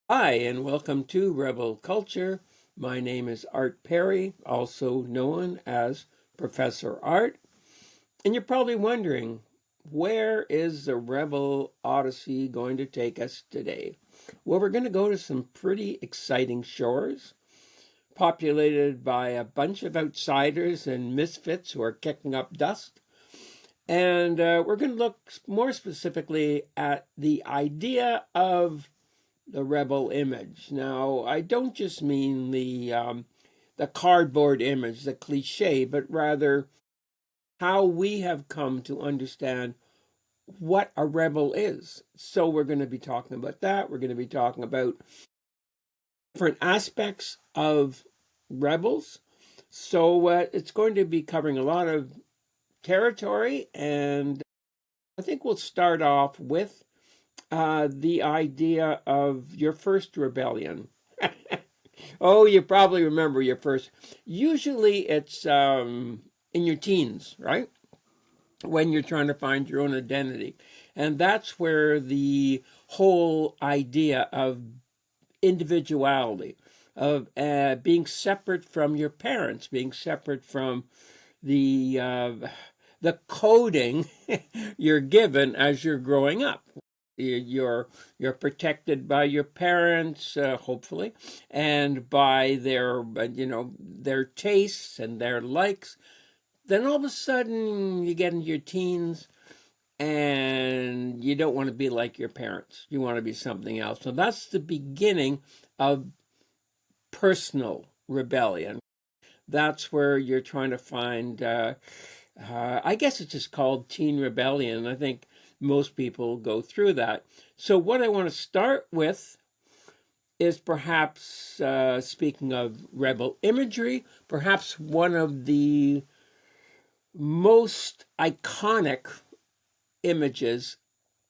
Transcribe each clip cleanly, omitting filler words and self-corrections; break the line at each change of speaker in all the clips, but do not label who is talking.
Hi, and welcome to Rebel Culture. My name is Art Perry, also known as Professor Art. And you're probably wondering, where is the Rebel Odyssey going to take us today? Well, we're going to go to some pretty exciting shores, populated by a bunch of outsiders and misfits who are kicking up dust. And we're going to look more specifically at the idea of the rebel image. Now, I don't just mean the cardboard image, the cliche, but rather how we have come to understand what a rebel is. So we're going to be talking about that. We're going to be talking about different aspects of rebels. So it's going to be covering a lot of territory, and I think we'll start off with the idea of your first rebellion. Oh, you probably remember your first. Usually it's in your teens, right? When you're trying to find your own identity. And that's where the whole idea of individuality, of being separate from your parents, being separate from the coding you're given as you're growing up. You're protected by your parents, hopefully, and by their tastes and their likes. Then all of a sudden you get into your teens and you don't want to be like your parents. You want to be something else. So that's the beginning of personal rebellion. That's where you're trying to find I guess it's just called teen rebellion. I think most people go through that. So, what I want to start with is perhaps, speaking of rebel imagery, perhaps one of the most iconic images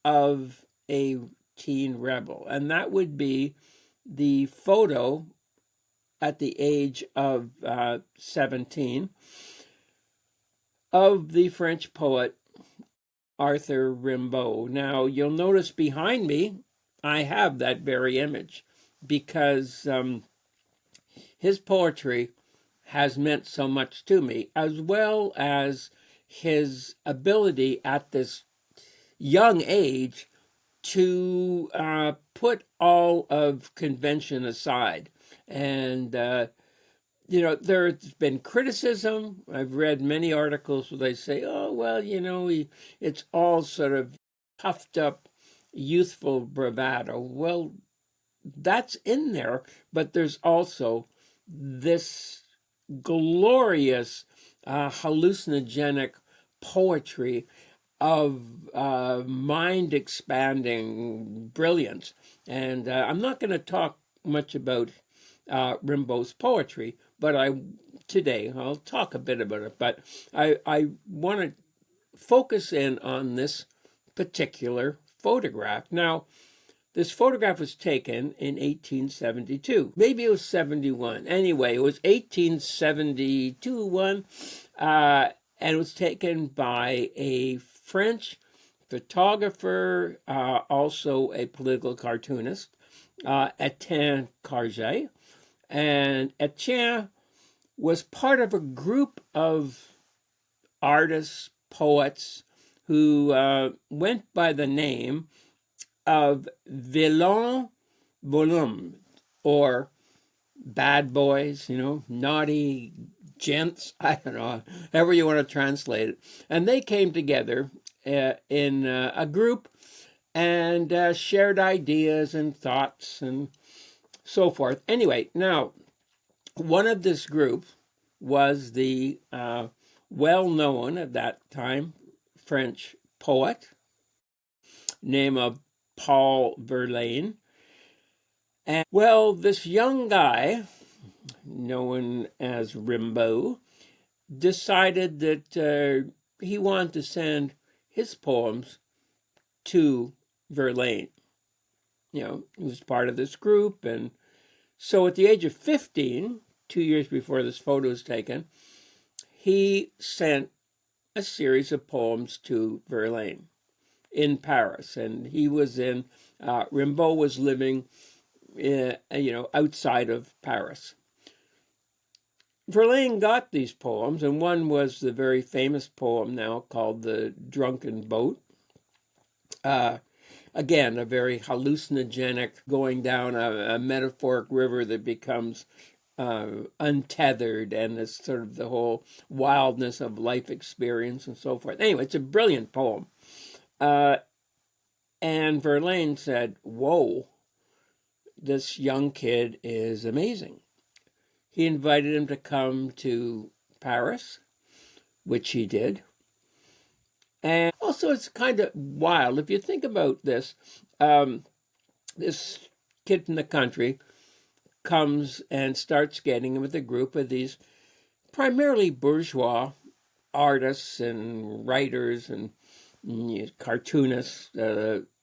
of a teen rebel, and that would be the photo at the age of 17 of the French poet Arthur Rimbaud. Now, you'll notice behind me, I have that very image because his poetry has meant so much to me, as well as his ability at this young age to put all of convention aside. And there's been criticism. I've read many articles where they say, oh, well, it's all sort of puffed up, youthful bravado. Well, that's in there, but there's also this glorious, hallucinogenic poetry of mind expanding brilliance. And I'm not going to talk much about Rimbaud's poetry, but today I'll talk a bit about it. But I want to focus in on this particular photograph. Now, this photograph was taken in 1872. Maybe it was 71. Anyway, it was 1872 one, and it was taken by a French photographer, also a political cartoonist, Etienne Cartier. And Etienne was part of a group of artists, poets who went by the name of vilain bonhomme, or bad boys, naughty gents, I don't know, however you want to translate it. And they came together in a group and shared ideas and thoughts and so forth. Anyway, now, one of this group was the well known at that time French poet name of Paul Verlaine. And well, this young guy, known as Rimbaud, decided that he wanted to send his poems to Verlaine. He was part of this group. And so at the age of 15, 2 years before this photo was taken, he sent a series of poems to Verlaine in Paris. And he was Rimbaud was living outside of Paris. Verlaine got these poems, and one was the very famous poem now called The Drunken Boat. Again, a very hallucinogenic, going down a metaphoric river that becomes untethered, and it's sort of the whole wildness of life experience and so forth. Anyway, it's a brilliant poem. Uh, and Verlaine said, "Whoa, this young kid is amazing." He invited him to come to Paris, which he did. And also, it's kind of wild. If you think about this, this kid from the country comes and starts getting with a group of these primarily bourgeois artists and writers and cartoonists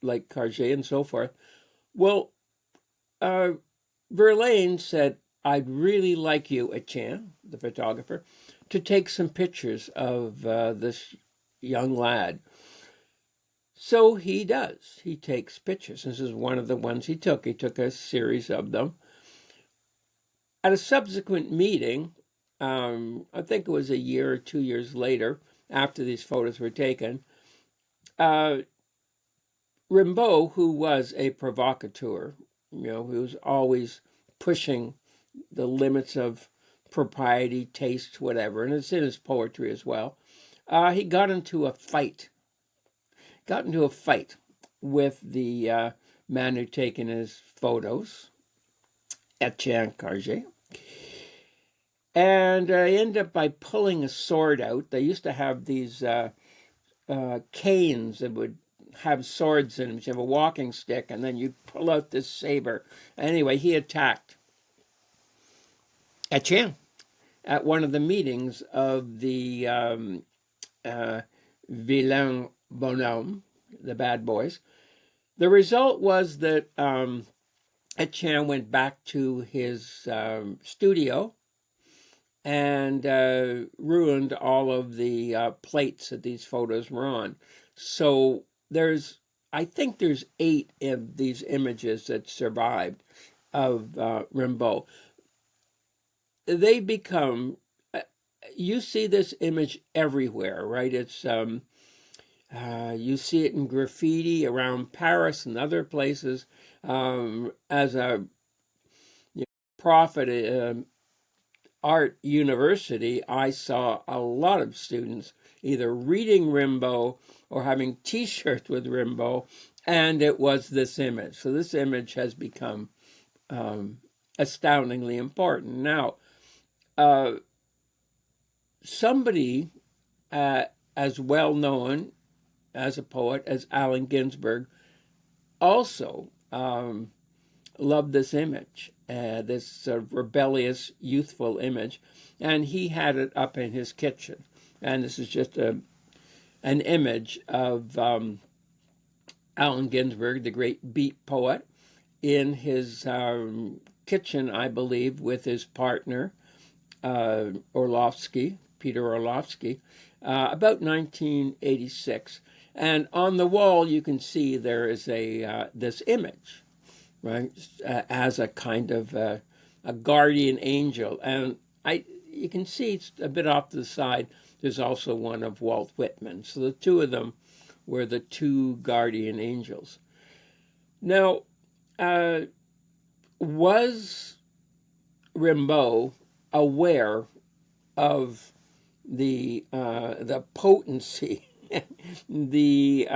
like Cartier and so forth. Well, uh, Verlaine said, "I'd really like you, Etienne, the photographer, to take some pictures of this young lad." So he does. He takes pictures. This is one of the ones he took. He took a series of them. At a subsequent meeting, I think it was a year or 2 years later, after these photos were taken, uh, Rimbaud, who was a provocateur, who was always pushing the limits of propriety, taste, whatever, and it's in his poetry as well. He got into a fight with the man who'd taken his photos, Etienne Cartier. And he ended up by pulling a sword out. They used to have these canes that would have swords in them. You have a walking stick, and then you pull out this saber. Anyway, he attacked Etienne at one of the meetings of the vilain bonhomme, the bad boys. The result was that Etienne went back to his studio and ruined all of the plates that these photos were on. So I think there's 8 of these images that survived of Rimbaud. They become, you see this image everywhere, right? It's you see it in graffiti around Paris and other places. As a prof at art university, I saw a lot of students either reading Rimbaud or having T-shirts with Rimbaud, and it was this image. So this image has become astoundingly important. Now, somebody as well known as a poet as Allen Ginsberg also loved this image, this sort of rebellious, youthful image, and he had it up in his kitchen. And this is just an image of Allen Ginsberg, the great beat poet, in his kitchen, I believe, with his partner, Peter Orlovsky, about 1986. And on the wall, you can see there is this image, right, as a kind of a guardian angel. And you can see it's a bit off to the side. There's also one of Walt Whitman. So the two of them were the two guardian angels. Now, was Rimbaud aware of the potency, the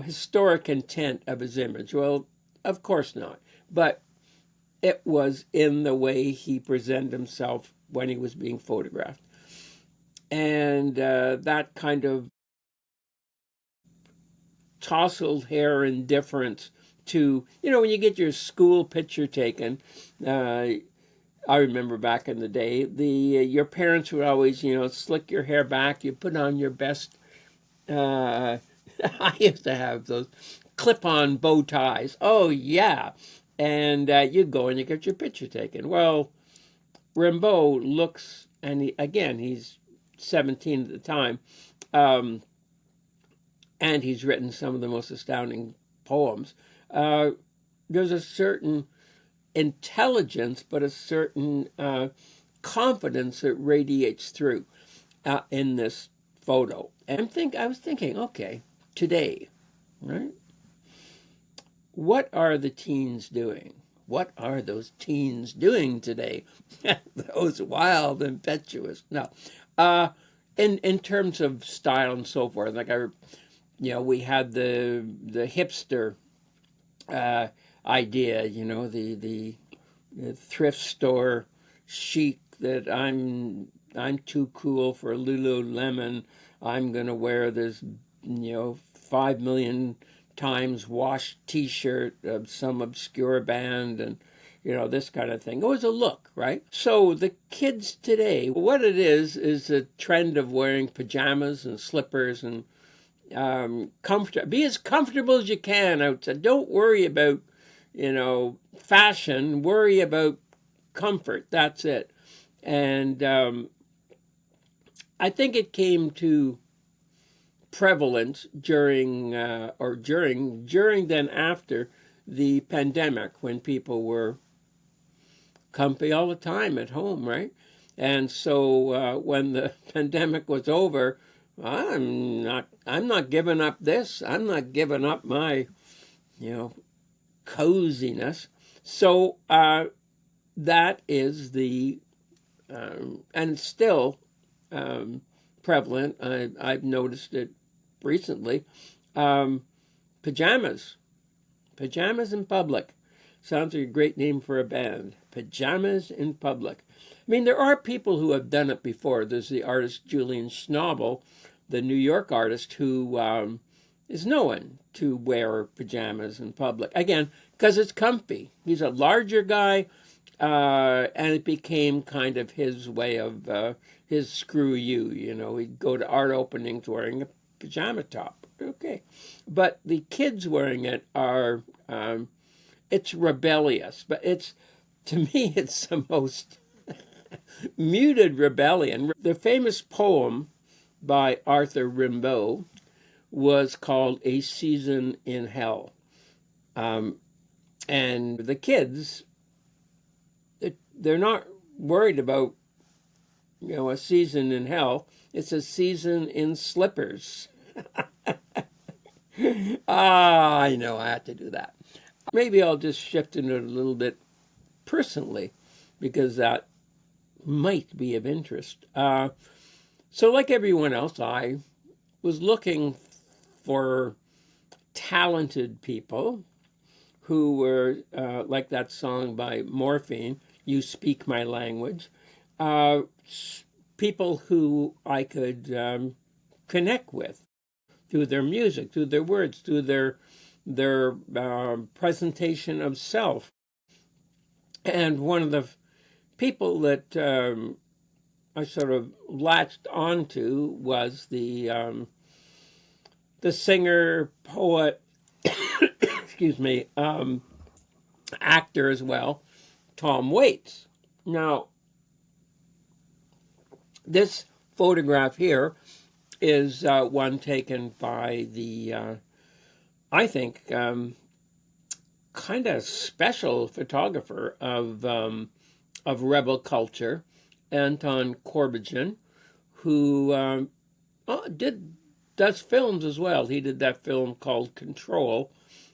historic intent of his image? Well, of course not. But it was in the way he presented himself when he was being photographed, and that kind of tousled hair indifference to when you get your school picture taken. I remember back in the day, your parents would always, slick your hair back. You put on your best. I used to have those clip-on bow ties. Oh yeah, and you go and you get your picture taken. Well, Rimbaud looks, and he's 17 at the time, um, and he's written some of the most astounding poems. There's a certain intelligence, but a certain confidence that radiates through in this photo. And I was thinking, okay, today, right? What are the teens doing? What are those teens doing today? Those wild, impetuous. No, uh, in terms of style and so forth. We had the hipster uh, idea. The thrift store chic that I'm too cool for Lululemon. I'm gonna wear this 5 million times washed T-shirt of some obscure band and this kind of thing. It was a look, right? So the kids today, what it is a trend of wearing pajamas and slippers and be as comfortable as you can outside. Don't worry about fashion. Worry about comfort. That's it. And I think it came to prevalence during then after the pandemic, when people were comfy all the time at home, right? And so when the pandemic was over, I'm not giving up this. I'm not giving up my you know coziness. So that is the and still um, prevalent. I've noticed it recently. Um, pajamas, pajamas in public. Sounds like a great name for a band. Pajamas in public. I mean, there are people who have done it before. There's the artist Julian Schnabel, the New York artist, who is known to wear pajamas in public. Again, because it's comfy. He's a larger guy, and it became kind of his way of his screw you. He'd go to art openings wearing a pajama top. Okay, but the kids wearing it are it's rebellious, but to me it's the most muted rebellion. The famous poem by Arthur Rimbaud was called A Season in Hell. Um, and the kids, they're not worried about, a season in hell. It's a season in slippers. I know I had to do that. Maybe I'll just shift into it a little bit personally, because that might be of interest. So, like everyone else, I was looking for talented people who were like that song by Morphine, "You Speak My Language," uh, people who I could connect with through their music, through their words, through their presentation of self. And one of the people that I sort of latched onto was the singer, poet, excuse me, actor as well, Tom Waits. Now, this photograph here is one taken by I think, kind of special photographer of rebel culture, Anton Corbijn, who does films as well. He did that film called Control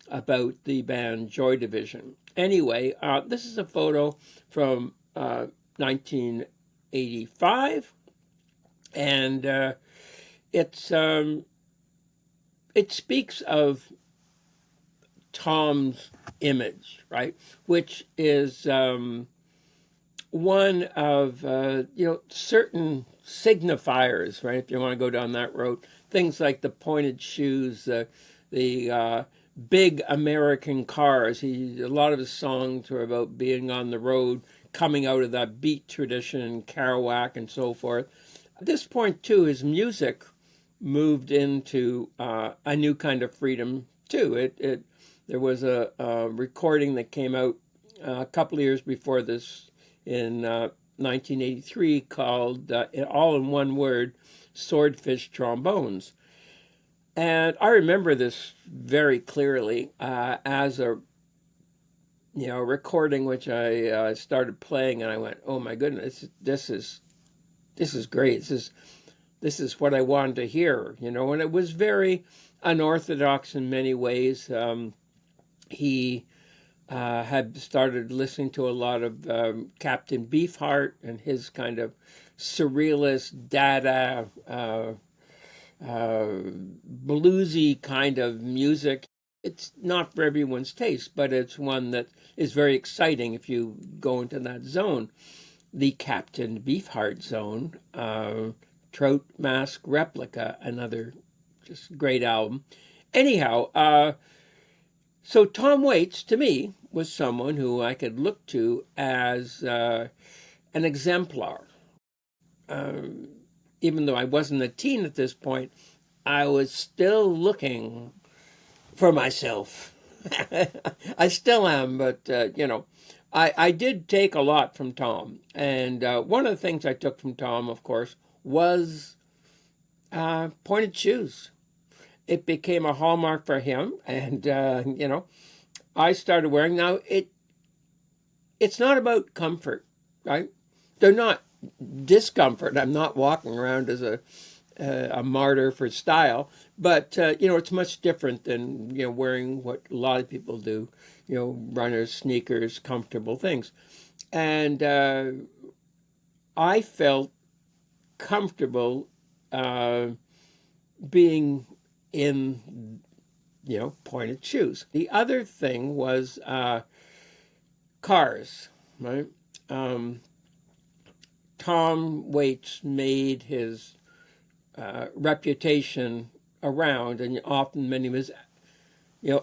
about the band Joy Division. Anyway, this is a photo from 1985, and it speaks of Tom's image, right? Which is one of certain signifiers, right? If you want to go down that road, things like the pointed shoes, the big American cars. A lot of his songs were about being on the road, coming out of that beat tradition in Kerouac and so forth. At this point, too, his music moved into a new kind of freedom too. There was a recording that came out a couple of years before this in 1983 called, all in one word, Swordfish Trombones. And I remember this very clearly as a recording which I started playing, and I went, "Oh my goodness, this is great. This is what I wanted to hear." And it was very unorthodox in many ways. He had started listening to a lot of Captain Beefheart and his kind of surrealist, dada, bluesy kind of music. It's not for everyone's taste, but it's one that is very exciting if you go into that zone. The Captain Beefheart zone, Trout Mask Replica, another just great album. Anyhow, so Tom Waits, to me, was someone who I could look to as an exemplar. Even though I wasn't a teen at this point, I was still looking for myself. I still am, but I did take a lot from Tom, and one of the things I took from Tom, of course, was pointed shoes. It became a hallmark for him, and I started wearing. Now it's not about comfort, right? They're not discomfort. I'm not walking around as a martyr for style, but it's much different than wearing what a lot of people do, runners, sneakers, comfortable things, and I felt comfortable being in pointed shoes. The other thing was cars, right? Um, Tom Waits made his reputation around, and often many of his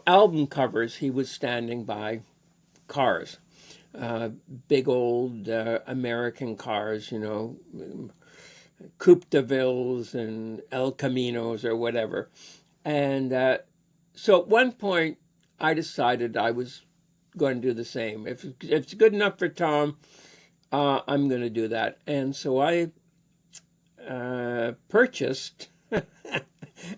album covers he was standing by cars, big old American cars, Coupe de Villes and El Caminos or whatever. And so at one point, I decided I was going to do the same. If it's good enough for Tom, I'm going to do that. And so I purchased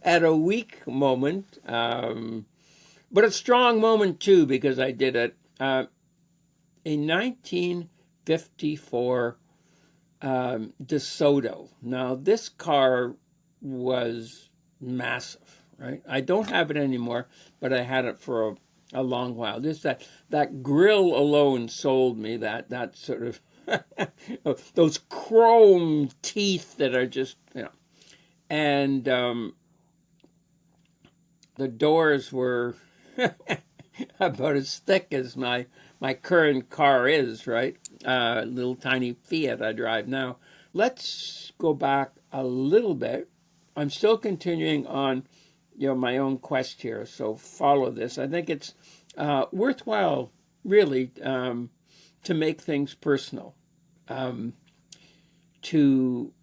at a weak moment, but a strong moment too, because I did it, a 1954 DeSoto. Now, this car was massive, right? I don't have it anymore, but I had it for a long while. Just that grill alone sold me that sort of those chrome teeth that are just and the doors were about as thick as my current car is, right? Little tiny Fiat I drive now. Let's go back a little bit. I'm still continuing on, my own quest here. So follow this. I think it's worthwhile, really, to make things personal, to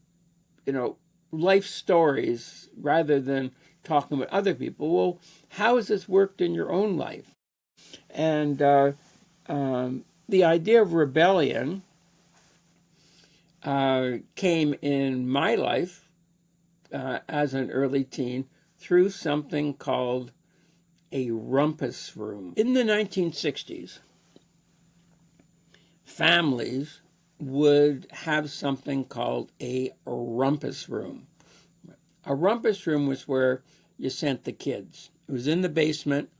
life stories rather than talking about other people. Well, how has this worked in your own life? And the idea of rebellion came in my life as an early teen through something called a rumpus room. In the 1960s, families would have something called a rumpus room. A rumpus room was where you sent the kids. It was in the basement.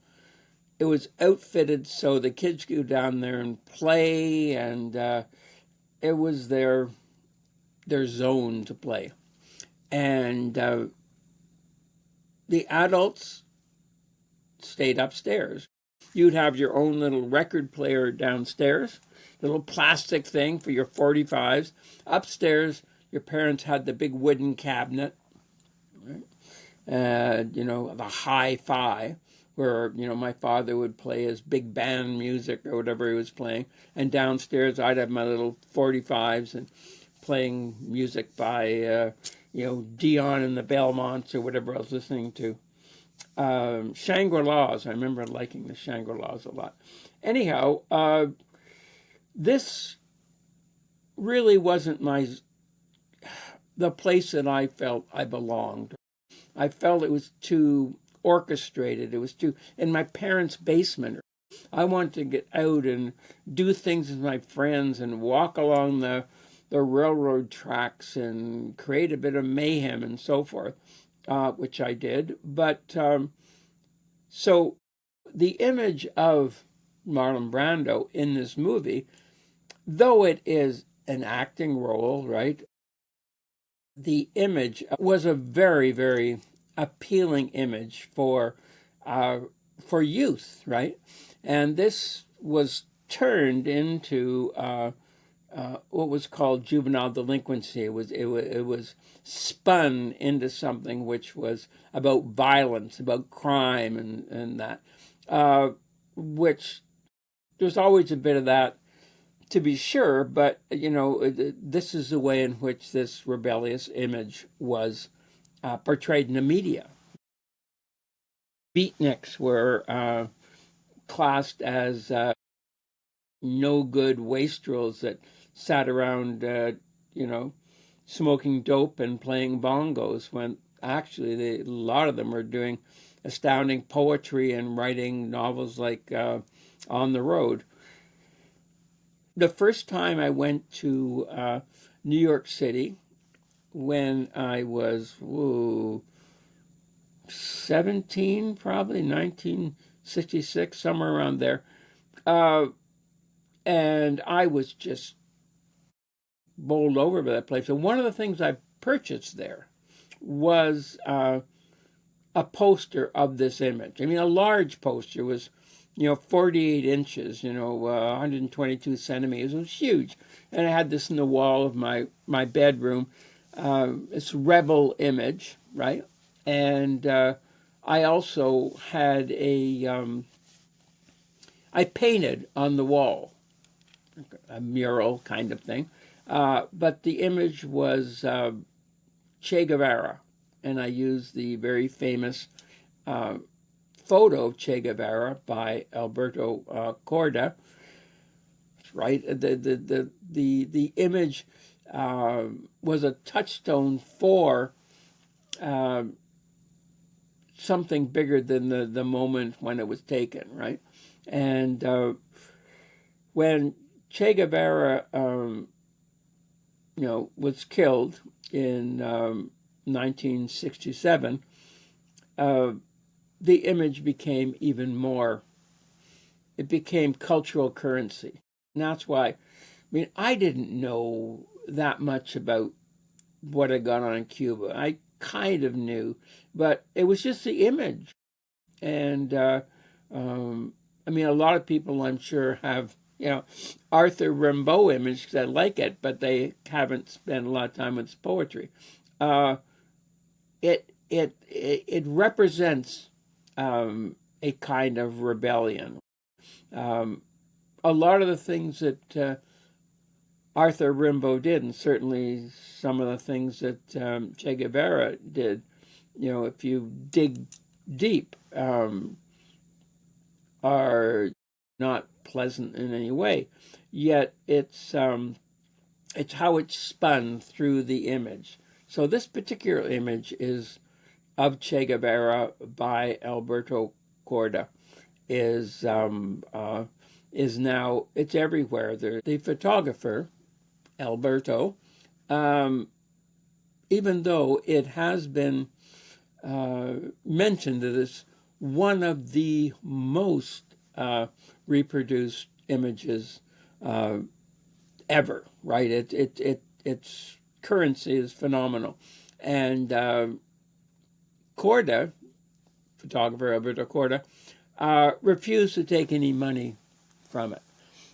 It was outfitted so the kids could go down there and play, and it was their zone to play. And the adults stayed upstairs. You'd have your own little record player downstairs, little plastic thing for your 45s. Upstairs, your parents had the big wooden cabinet, right? The hi-fi, where, my father would play his big band music or whatever he was playing. And downstairs, I'd have my little 45s and playing music by, Dion and the Belmonts or whatever I was listening to. Shangri-Las, I remember liking the Shangri-Las a lot. Anyhow, this really wasn't the place that I felt I belonged. I felt it was too orchestrated. It was too in my parents' basement. I want to get out and do things with my friends and walk along the railroad tracks and create a bit of mayhem and so forth, which I did. But so the image of Marlon Brando in this movie, though it is an acting role, right? The image was a very, very appealing image uh, for youth, right? And this was turned into what was called juvenile delinquency. It was spun into something which was about violence, about crime, and that, which there's always a bit of that, to be sure, but this is the way in which this rebellious image was portrayed in the media. Beatniks were classed as no good wastrels that sat around, you know, smoking dope and playing bongos, when actually a lot of them were doing astounding poetry and writing novels like On the Road. The first time I went to New York City, when I was 17, probably 1966, somewhere around there. Uh, and I was just bowled over by that place. And one of the things I purchased there was a poster of this image. I mean, a large poster. It was, 48 inches, 122 centimeters. It was huge. And I had this in the wall of my bedroom. It's rebel image, right? And I also had I painted on the wall, a mural kind of thing. But the image was Che Guevara, and I used the very famous uh, photo of Che Guevara by Alberto Corda. Right, the image was a touchstone for uh, something bigger than the moment when it was taken. Right, and when Che Guevara, was killed in 1967, uh, the image became even more. It became cultural currency, and that's why. I mean, I didn't know that much about what had gone on in Cuba. I kind of knew, but it was just the image, and um, I mean, a lot of people, I'm sure, have Arthur Rimbaud image because I like it, but they haven't spent a lot of time with his poetry. Uh, it represents a kind of rebellion. Um, a lot of the things that Arthur Rimbaud did, and certainly some of the things that Che Guevara did, if you dig deep, are not pleasant in any way. Yet it's how it's spun through the image. So this particular image is of Che Guevara by Alberto Corda. Is is now, it's everywhere. The photographer Alberto, um, even though it has been mentioned that it's one of the most reproduced images uh, ever, right? Its currency is phenomenal, and Corda, photographer Alberto Corda, refused to take any money from it.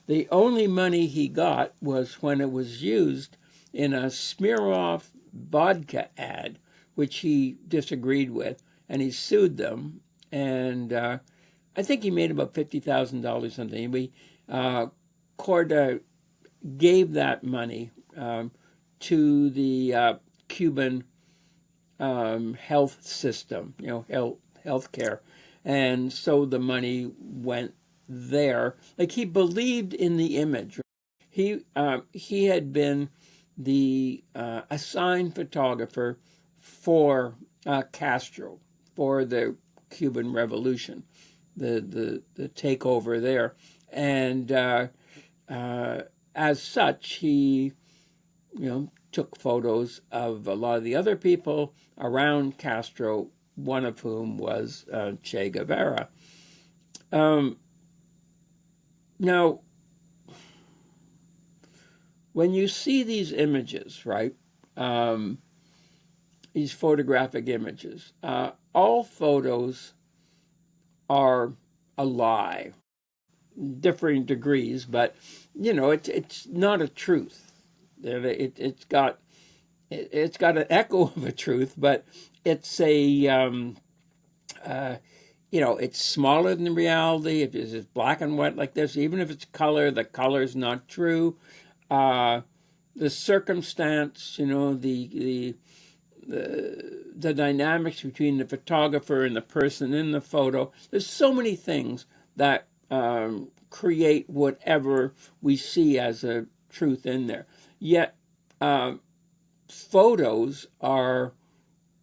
The only money he got was when it was used in a Smirnoff vodka ad, which he disagreed with, and he sued them. And I think he made about $50,000 something. Corda gave that money to the Cuban health system, health care, and so the money went there. Like, he believed in the image. He had been the assigned photographer for Castro for the Cuban Revolution, the takeover there. And as such, he took photos of a lot of the other people around Castro, one of whom was Che Guevara. Now, when you see these images, right, these photographic images, all photos are a lie, differing degrees, but it's not a truth. It's got an echo of a truth, but it's it's smaller than reality. If it's black and white like this, even if it's color, the color is not true. The circumstance, the dynamics between the photographer and the person in the photo. There's so many things that create whatever we see as a truth in there. Yet, photos are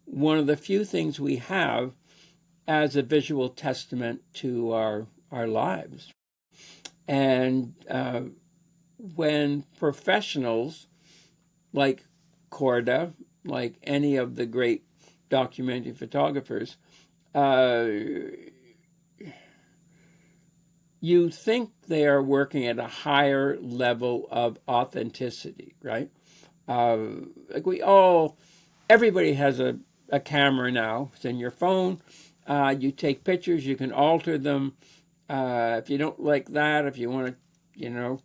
one of the few things we have as a visual testament to our lives. And when professionals like Korda, like any of the great documentary photographers, you think they are working at a higher level of authenticity, right? Like everybody has a camera now. It's in your phone. You take pictures, you can alter them. If you don't like that, if you want to,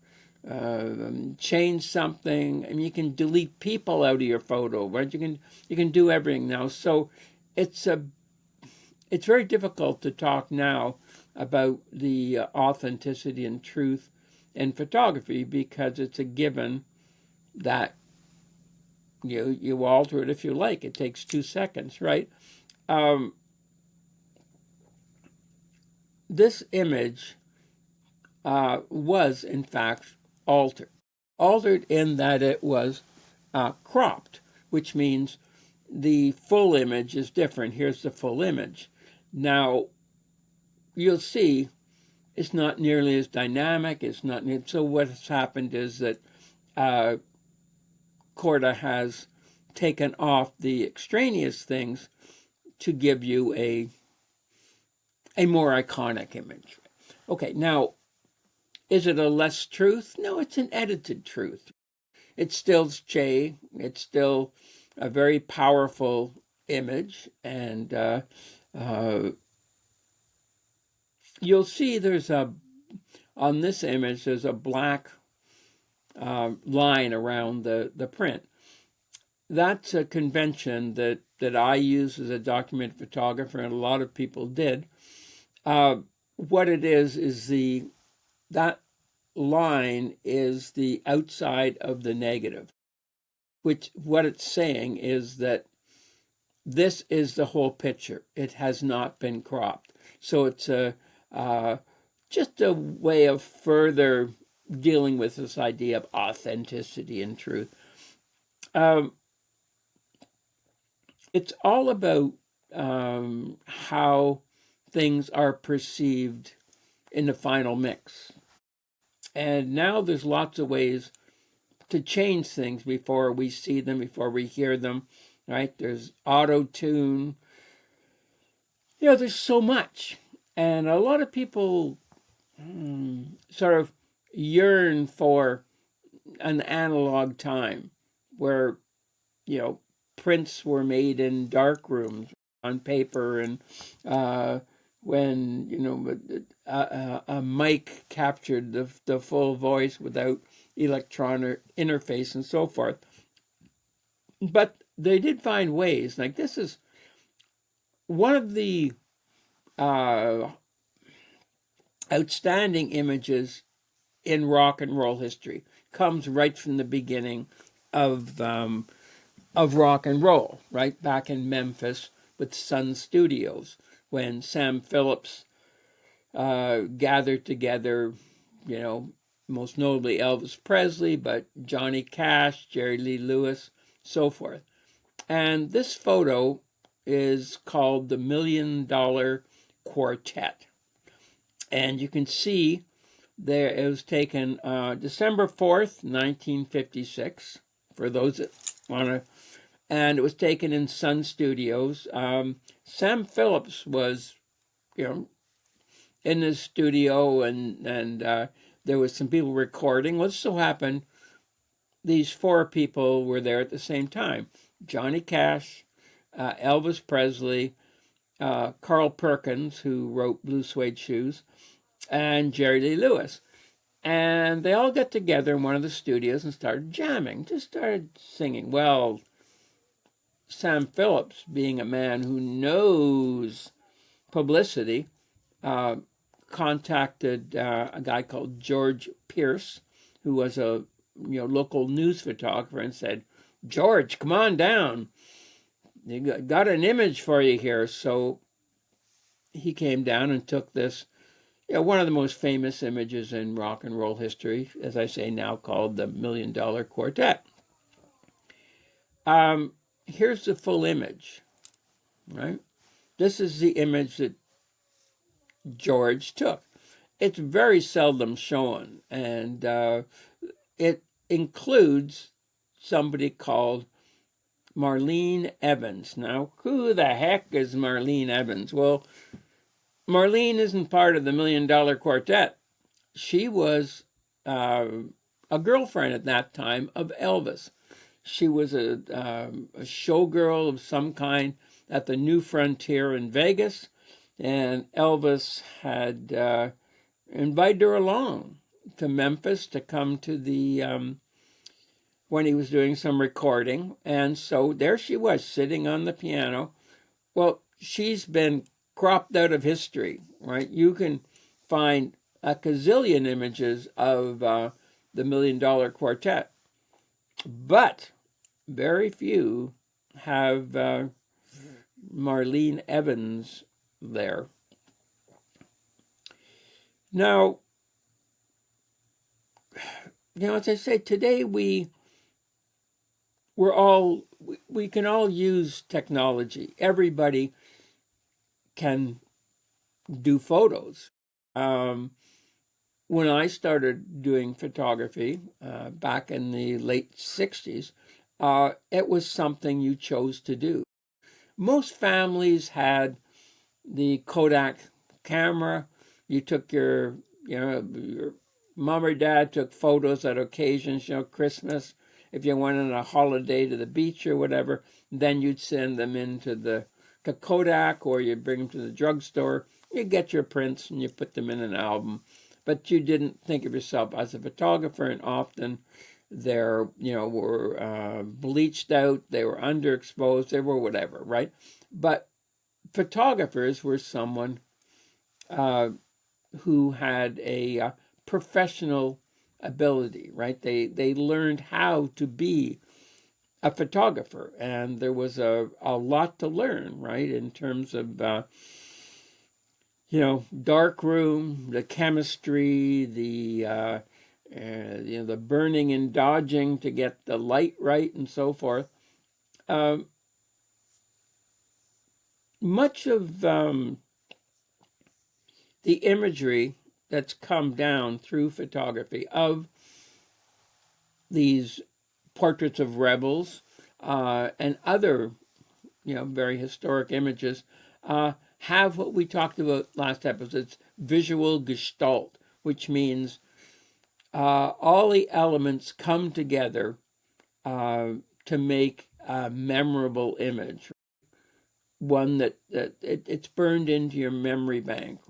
change something, and you can delete people out of your photo, right? You can do everything now. So it's very difficult to talk now about the authenticity and truth in photography because it's a given that you alter it if you like. It takes 2 seconds, right? This image was in fact altered. Altered in that it was cropped, which means the full image is different. Here's the full image. Now, you'll see it's not nearly as dynamic. It's not. So what's happened is that Korda has taken off the extraneous things to give you a more iconic image. Okay, now, is it a less truth? No, it's an edited truth. It's still Che. It's still a very powerful image, and you'll see on this image there's a black line around the print. That's a convention that I use as a document photographer, and a lot of people did. What it is that line is the outside of the negative, which what it's saying is that this is the whole picture. It has not been cropped. So it's just a way of further dealing with this idea of authenticity and truth. It's all about how things are perceived in the final mix. And now there's lots of ways to change things before we see them, before we hear them, right? There's auto-tune. There's so much. And a lot of people sort of yearn for an analog time where, prints were made in dark rooms on paper, and when a mic captured the full voice without electronic interface and so forth. But they did find ways. Like this is one of the outstanding images in rock and roll history. Comes right from the beginning of rock and roll, right back in Memphis with Sun Studios, when Sam Phillips gathered together, most notably Elvis Presley, but Johnny Cash, Jerry Lee Lewis, so forth. And this photo is called the $1 Million Quartet. And you can see there it was taken December 4th, 1956, for those that want to, and it was taken in Sun Studios. Sam Phillips was, you know, in the studio, and there was some people recording. What so happened, these four people were there at the same time: Johnny Cash, Elvis Presley, Carl Perkins, who wrote Blue Suede Shoes, and Jerry Lee Lewis. And they all got together in one of the studios and started jamming, just started singing. Well, Sam Phillips, being a man who knows publicity, uh, contacted a guy called George Pierce, who was a local news photographer, and said, "George, come on down. You got an image for you here." So he came down and took this, one of the most famous images in rock and roll history, as I say now, called the $1 Million Quartet. Here's the full image, right? This is the image that George took. It's very seldom shown, and it includes somebody called Marlene Evans. Now, who the heck is Marlene Evans? Well, Marlene isn't part of the $1 Million Quartet. She was a girlfriend at that time of Elvis. She was a showgirl of some kind at the New Frontier in Vegas, and Elvis had invited her along to Memphis to come to the when he was doing some recording, and so there she was sitting on the piano. Well, she's been cropped out of history, right? You can find a gazillion images of the $1 Million Quartet, but very few have Marlene Evans there. Now, as I say, today we can all use technology. Everybody can do photos. When I started doing photography back in the late 60s, it was something you chose to do. Most families had the Kodak camera. You took your mom or dad took photos at occasions, Christmas, if you went on a holiday to the beach or whatever, then you'd send them to Kodak, or you'd bring them to the drugstore. You get your prints and you put them in an album. But you didn't think of yourself as a photographer, and often they're, were bleached out, they were underexposed, they were whatever, right? But photographers were someone who had a professional ability, right? They learned how to be a photographer, and there was a lot to learn, right, in terms of dark room, the chemistry, the burning and dodging to get the light right, and so forth. Much of the imagery that's come down through photography of these portraits of rebels and other, very historic images have what we talked about last episode. It's visual gestalt, which means all the elements come together to make a memorable image, one that it's burned into your memory bank.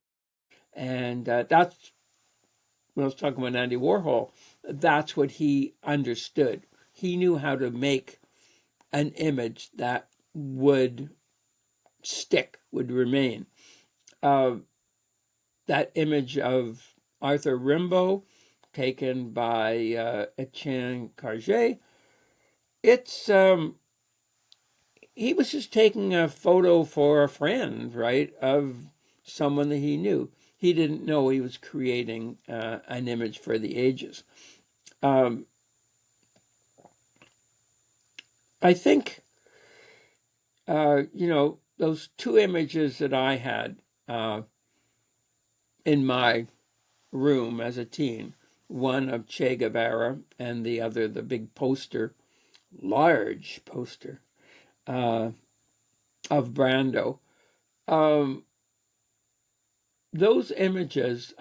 And that's when I was talking about Andy Warhol. That's what he understood. He knew how to make an image that would stick, would remain. That image of Arthur Rimbaud, taken by Etienne Cartier, it's he was just taking a photo for a friend, right, of someone that he knew. He didn't know he was creating an image for the ages. I think, those two images that I had, in my room as a teen. One of Che Guevara, and the other, the big poster, large poster, of Brando. Um, those images,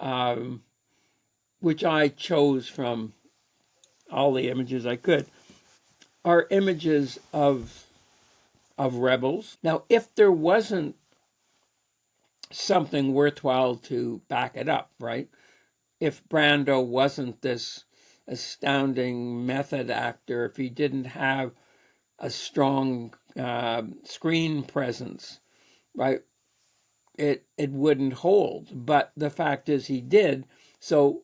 which I chose from all the images I could, are images of rebels. Now, if there wasn't something worthwhile to back it up, right? If Brando wasn't this astounding method actor, if he didn't have a strong screen presence, right, it wouldn't hold. But the fact is, he did. So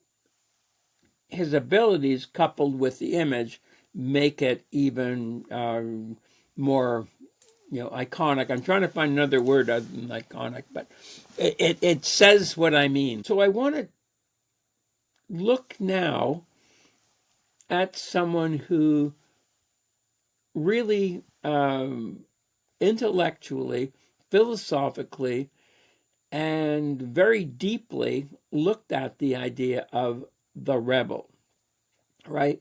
his abilities, coupled with the image, make it even more, iconic. I'm trying to find another word other than iconic, but it says what I mean. So I want to look now at someone who really intellectually, philosophically, and very deeply looked at the idea of the rebel, right?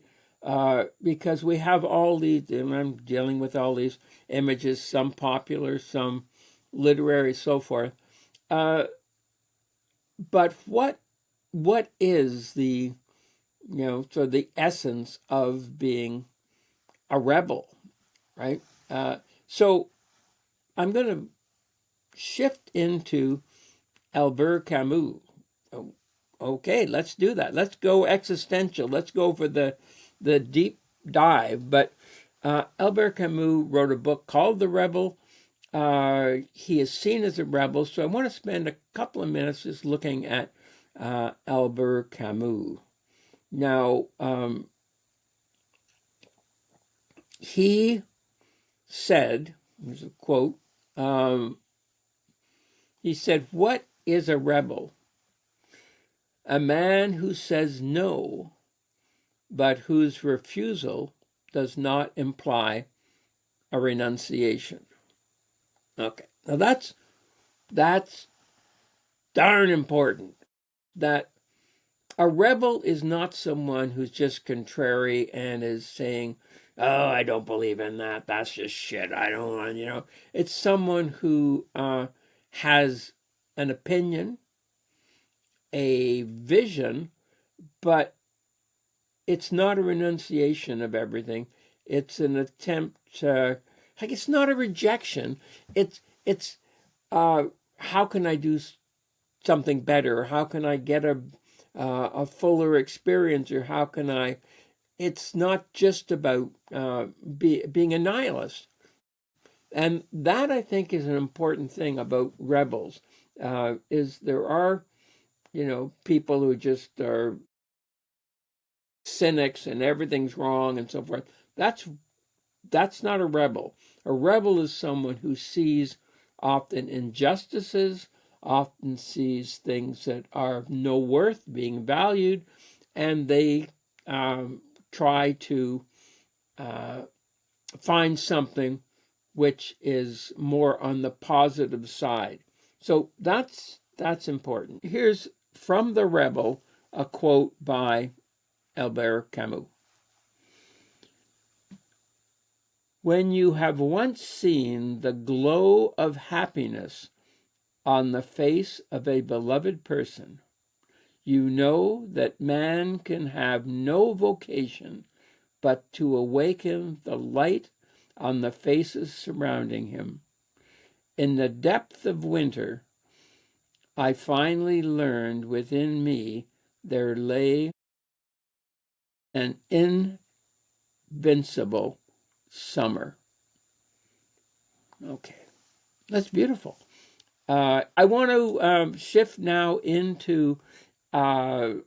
Because we have all these, and I'm dealing with all these images, some popular, some literary, so forth. But what is the, sort of the essence of being a rebel, right? So I'm going to shift into Albert Camus. Okay, let's do that. Let's go existential. Let's go for the deep dive. But Albert Camus wrote a book called The Rebel. He is seen as a rebel, so I want to spend a couple of minutes just looking at Albert Camus. Now, he said, here's a quote, he said, "What is a rebel? A man who says no, but whose refusal does not imply a renunciation." Okay, now that's darn important. That a rebel is not someone who's just contrary and is saying, "Oh, I don't believe in that. That's just shit. I don't want." It's someone who has an opinion, a vision, but it's not a renunciation of everything. It's an attempt to, like, it's not a rejection. It's how can I do something better? How can I get a fuller experience? Or how can I? It's not just about being a nihilist, and that, I think, is an important thing about rebels. Is there are people who just are cynics and everything's wrong and so forth. That's not a rebel. A rebel is someone who sees often injustices, often sees things that are of no worth being valued, and they try to find something which is more on the positive side. So that's important. Here's from The Rebel, a quote by Albert Camus. "When you have once seen the glow of happiness on the face of a beloved person, you know that man can have no vocation but to awaken the light on the faces surrounding him. In the depth of winter, I finally learned within me there lay an invincible summer." Okay, that's beautiful. I want to shift now into the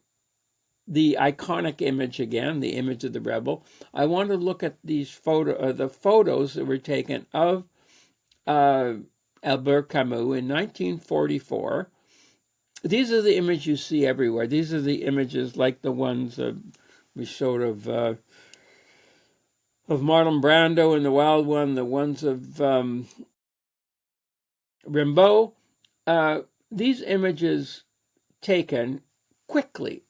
iconic image again, the image of the rebel. I want to look at the photos that were taken of Albert Camus in 1944. These are the images you see everywhere. These are the images like the ones we showed of Marlon Brando in The Wild One, the ones of Rimbaud. These images taken quickly.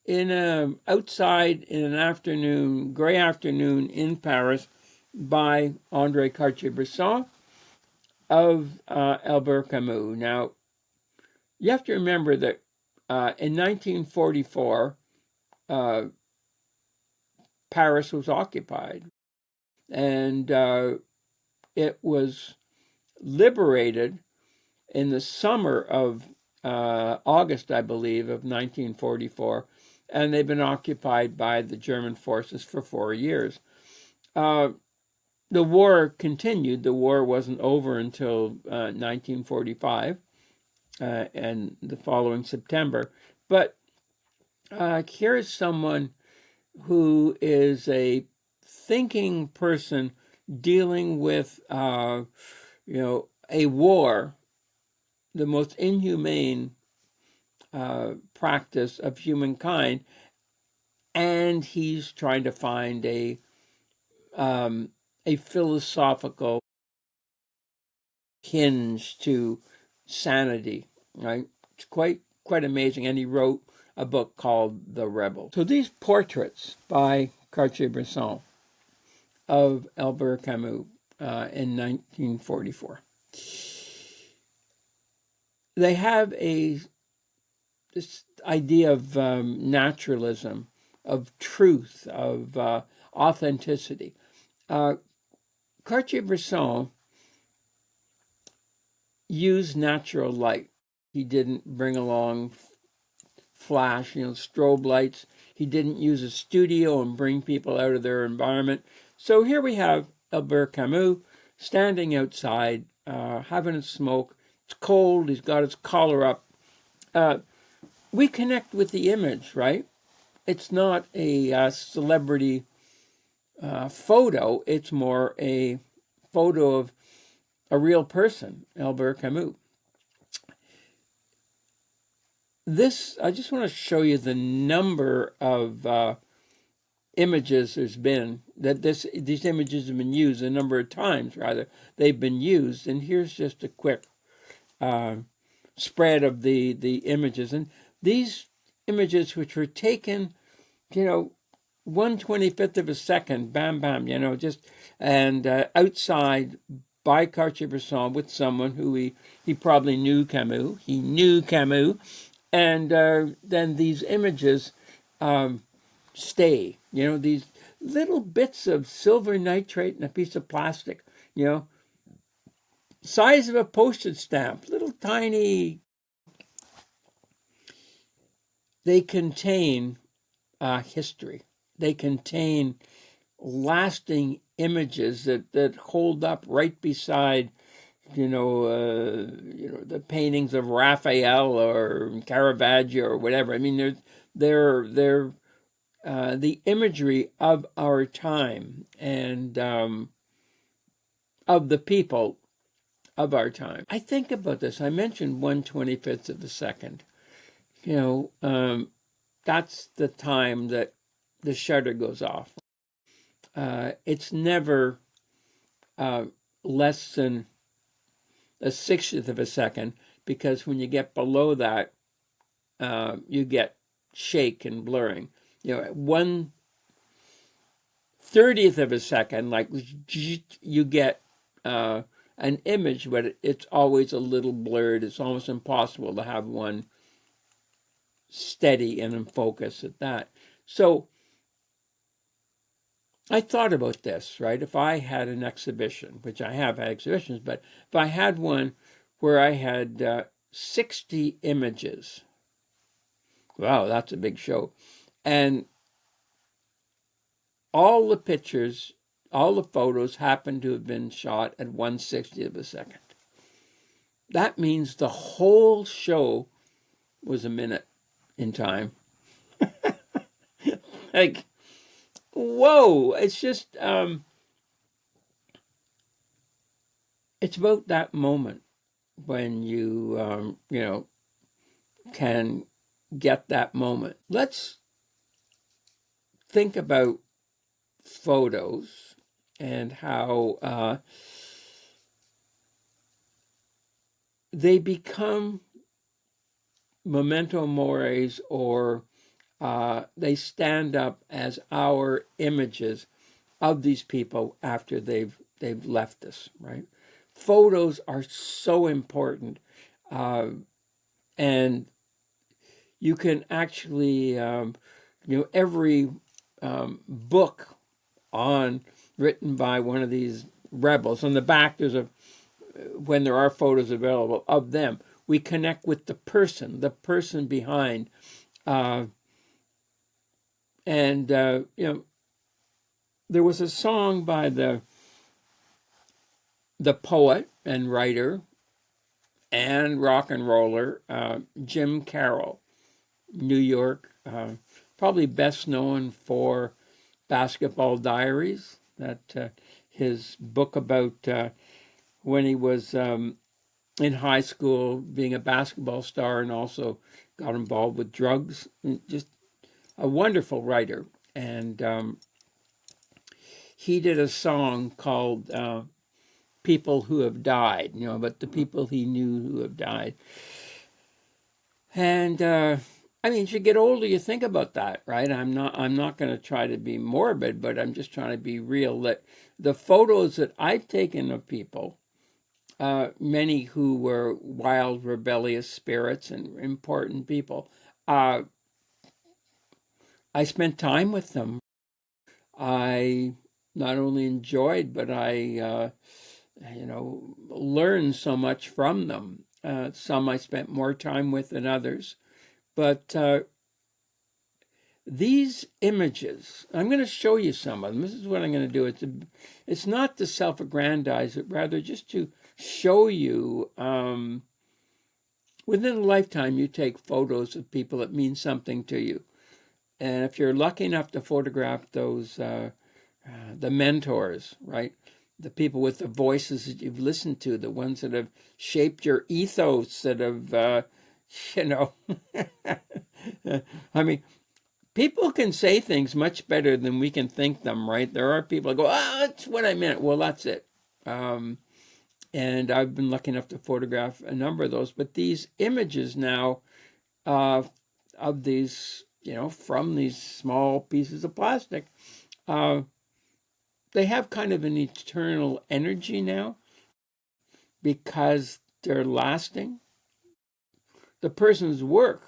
Outside in an afternoon, gray afternoon in Paris, by André Cartier-Bresson of Albert Camus. Now, you have to remember that in 1944, Paris was occupied, and it was liberated in the summer of August, I believe, of 1944, and they've been occupied by the German forces for 4 years. The war continued. The war wasn't over until 1945 and the following September. But here's someone who is a thinking person dealing with, a war, the most inhumane practice of humankind, and he's trying to find a philosophical hinge to sanity. Right? It's quite amazing, and he wrote a book called The Rebel. So these portraits by Cartier-Bresson of Albert Camus in 1944, they have this idea of naturalism, of truth, of authenticity. Cartier-Bresson used natural light. He didn't bring along flash, strobe lights. He didn't use a studio and bring people out of their environment. So here we have Albert Camus standing outside, having a smoke. It's cold. He's got his collar up. We connect with the image, right? It's not a celebrity photo. It's more a photo of a real person, Albert Camus. I just want to show you the number of images there's been, that these images have been used, a number of times, rather, they've been used. And here's just a quick spread of the images. And these images, which were taken, 1/25th of a second, bam, bam, and outside by Cartier-Bresson with someone who he probably knew Camus. He knew Camus. And then these images stay, these little bits of silver nitrate in a piece of plastic, size of a postage stamp, little tiny. They contain history. They contain lasting images that hold up right beside, the paintings of Raphael or Caravaggio or whatever. I mean, they're the imagery of our time and of the people of our time. I think about this. I mentioned 1/25th of a second. That's the time that the shutter goes off. It's never less than a 60th of a second, because when you get below that, you get shake and blurring. 1/30th of a second, like, you get an image, but it's always a little blurred. It's almost impossible to have one steady and in focus at that. So I thought about this, right? If I had an exhibition, which I have had exhibitions, but if I had one where I had 60 images, wow, that's a big show. And all the pictures, all the photos happen to have been shot at 1/60th of a second. That means the whole show was a minute in time. Like, whoa, it's just, it's about that moment when you, can get that moment. Let's think about photos and how they become memento mores, or they stand up as our images of these people after they've left us, right? Photos are so important, and you can actually, every book on written by one of these rebels. On the back, there's a when there are photos available of them, we connect with the person behind, uh, and there was a song by the poet and writer and rock and roller Jim Carroll, New York, probably best known for Basketball Diaries, that his book about when he was in high school being a basketball star and also got involved with drugs. Just a wonderful writer. And he did a song called People Who Have Died, about the people he knew who have died. And I mean, as you get older, you think about that, right? I'm not going to try to be morbid, but I'm just trying to be real. That the photos that I've taken of people, many who were wild, rebellious spirits and important people, uh, I spent time with them. I not only enjoyed, but I, learned so much from them. Some I spent more time with than others, but these images, I'm going to show you some of them. This is what I'm going to do. It's not to self-aggrandize it, rather just to show you. Within a lifetime, you take photos of people that mean something to you, and if you're lucky enough to photograph those, the mentors, right? The people with the voices that you've listened to, the ones that have shaped your ethos, that have, you know, I mean, people can say things much better than we can think them, right? There are people that go, that's what I meant. Well, that's it. And I've been lucky enough to photograph a number of those. But these images now uh, of these, from these small pieces of plastic, uh, they have kind of an eternal energy now because they're lasting. The person's work,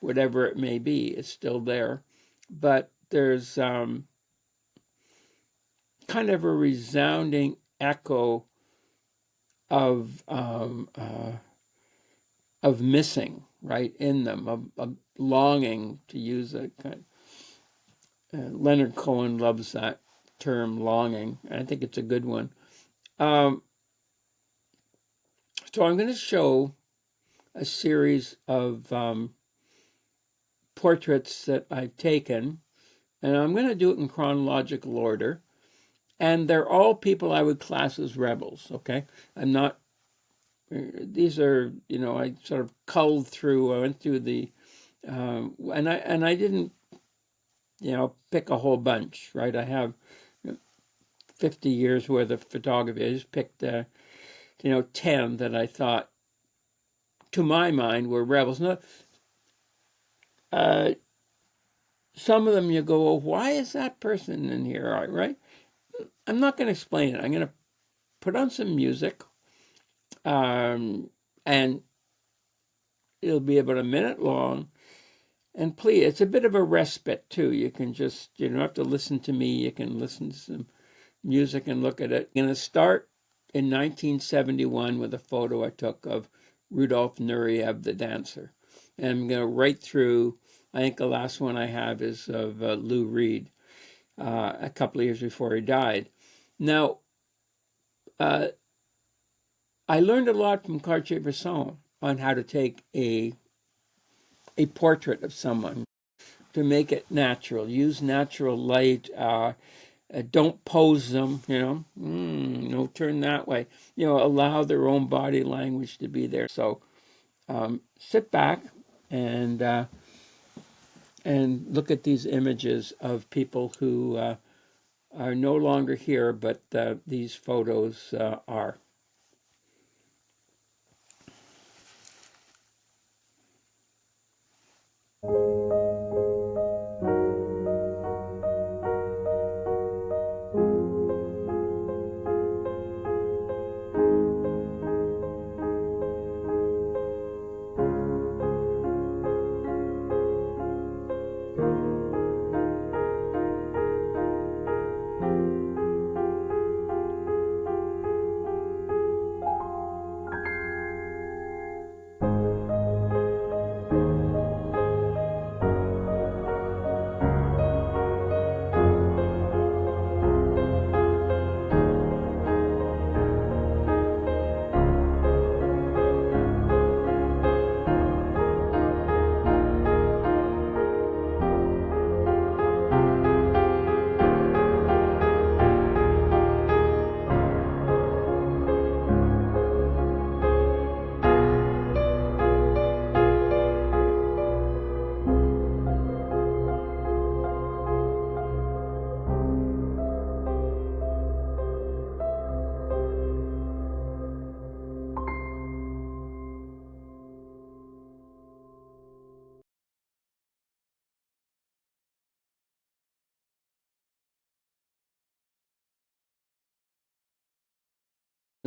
whatever it may be, is still there, but there's kind of a resounding echo of of missing, right, in them, of longing, to use a kind. Leonard Cohen loves that term, longing. I think it's a good one. Um, so I'm going to show a series of portraits that I've taken, and I'm going to do it in chronological order. And they're all people I would class as rebels. Okay, I'm not. These are, I sort of culled through. I went through the, and I didn't, pick a whole bunch. Right, I have 50 years worth of photography. I just picked, 10 that I thought, to my mind, were rebels. Now, uh, some of them you go, well, why is that person in here? Right? I'm not going to explain it. I'm going to put on some music, and it'll be about a minute long. And please, it's a bit of a respite too. You can just, you don't have to listen to me. You can listen to some music and look at it. I'm going to start in 1971 with a photo I took of Rudolf Nureyev, the dancer. And I'm going to right through, I think the last one I have is of Lou Reed, a couple of years before he died. Now, uh, I learned a lot from Cartier-Bresson on how to take a portrait of someone, to make it natural. Use natural light. Don't pose them. Turn that way. Allow their own body language to be there. So sit back and look at these images of people who are no longer here, but these photos are.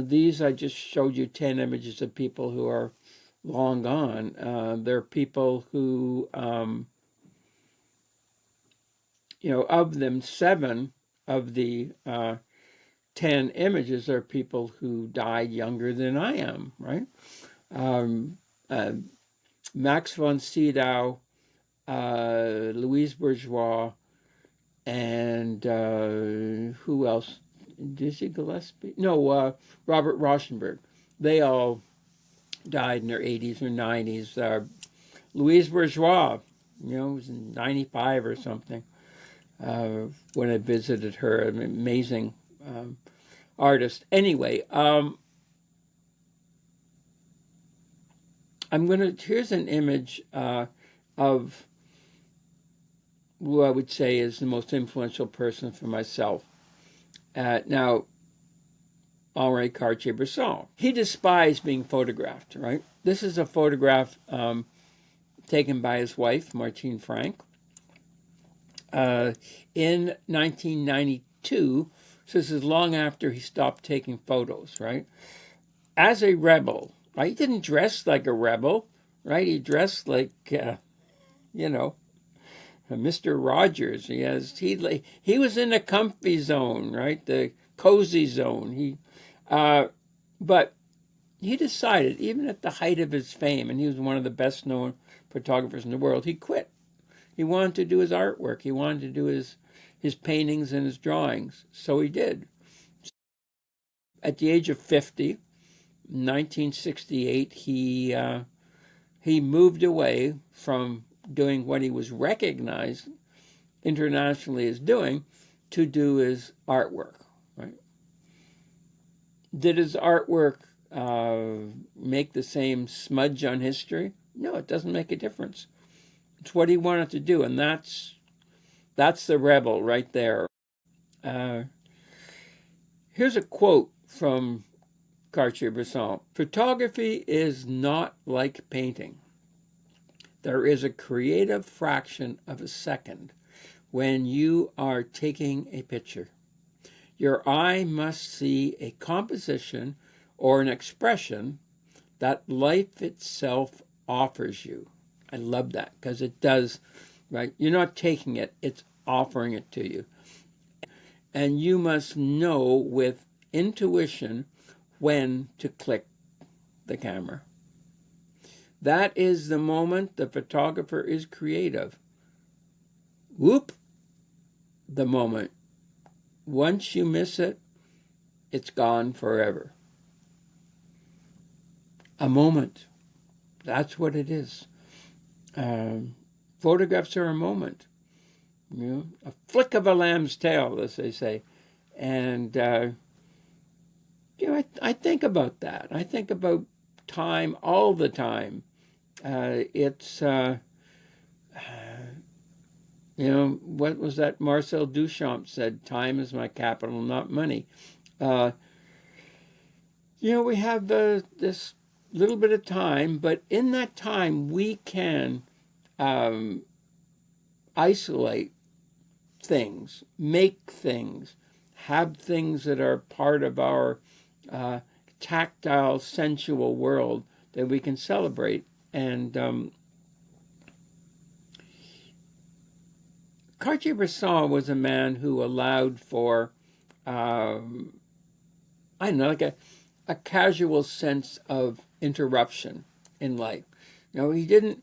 These, I just showed you 10 images of people who are long gone. They're people who, of them, 7 of the 10 images are people who died younger than I am, right? Um, uh, Max von Sydow, Louise Bourgeois, and who else? Dizzy Gillespie? No, Robert Rauschenberg. They all died in their 80s or 90s. Louise Bourgeois, was in 95 or something when I visited her. An amazing artist. Anyway, here's an image of who I would say is the most influential person for myself. Now, Henri Cartier-Bresson. He despised being photographed, right? This is a photograph taken by his wife, Martine Frank, in 1992. So this is long after he stopped taking photos, right? As a rebel, right? He didn't dress like a rebel, right? He dressed like, Mr. Rogers. He was in the comfy zone, right? The cozy zone. But he decided, even at the height of his fame, and he was one of the best known photographers in the world, he quit. He wanted to do his artwork. He wanted to do his paintings and his drawings. So he did. At the age of 50, 1968, he moved away from doing what he was recognized internationally as doing to do his artwork. Right? Did his artwork make the same smudge on history? No, it doesn't make a difference. It's what he wanted to do, and that's the rebel right there. Here's a quote from Cartier-Bresson. Photography is not like painting. There is a creative fraction of a second when you are taking a picture. Your eye must see a composition or an expression that life itself offers you. I love that because it does, right? You're not taking it, it's offering it to you. And you must know with intuition when to click the camera. That is the moment the photographer is creative. Whoop, the moment. Once you miss it, it's gone forever. A moment. That's what it is. Photographs are a moment. A flick of a lamb's tail, as they say. And, I think about that. I think about time all the time. It's, what was that Marcel Duchamp said? Time is my capital, not money. We have this little bit of time, but in that time we can isolate things, make things, have things that are part of our tactile, sensual world that we can celebrate. And Cartier-Bresson was a man who allowed for, I don't know, like a casual sense of interruption in life. He didn't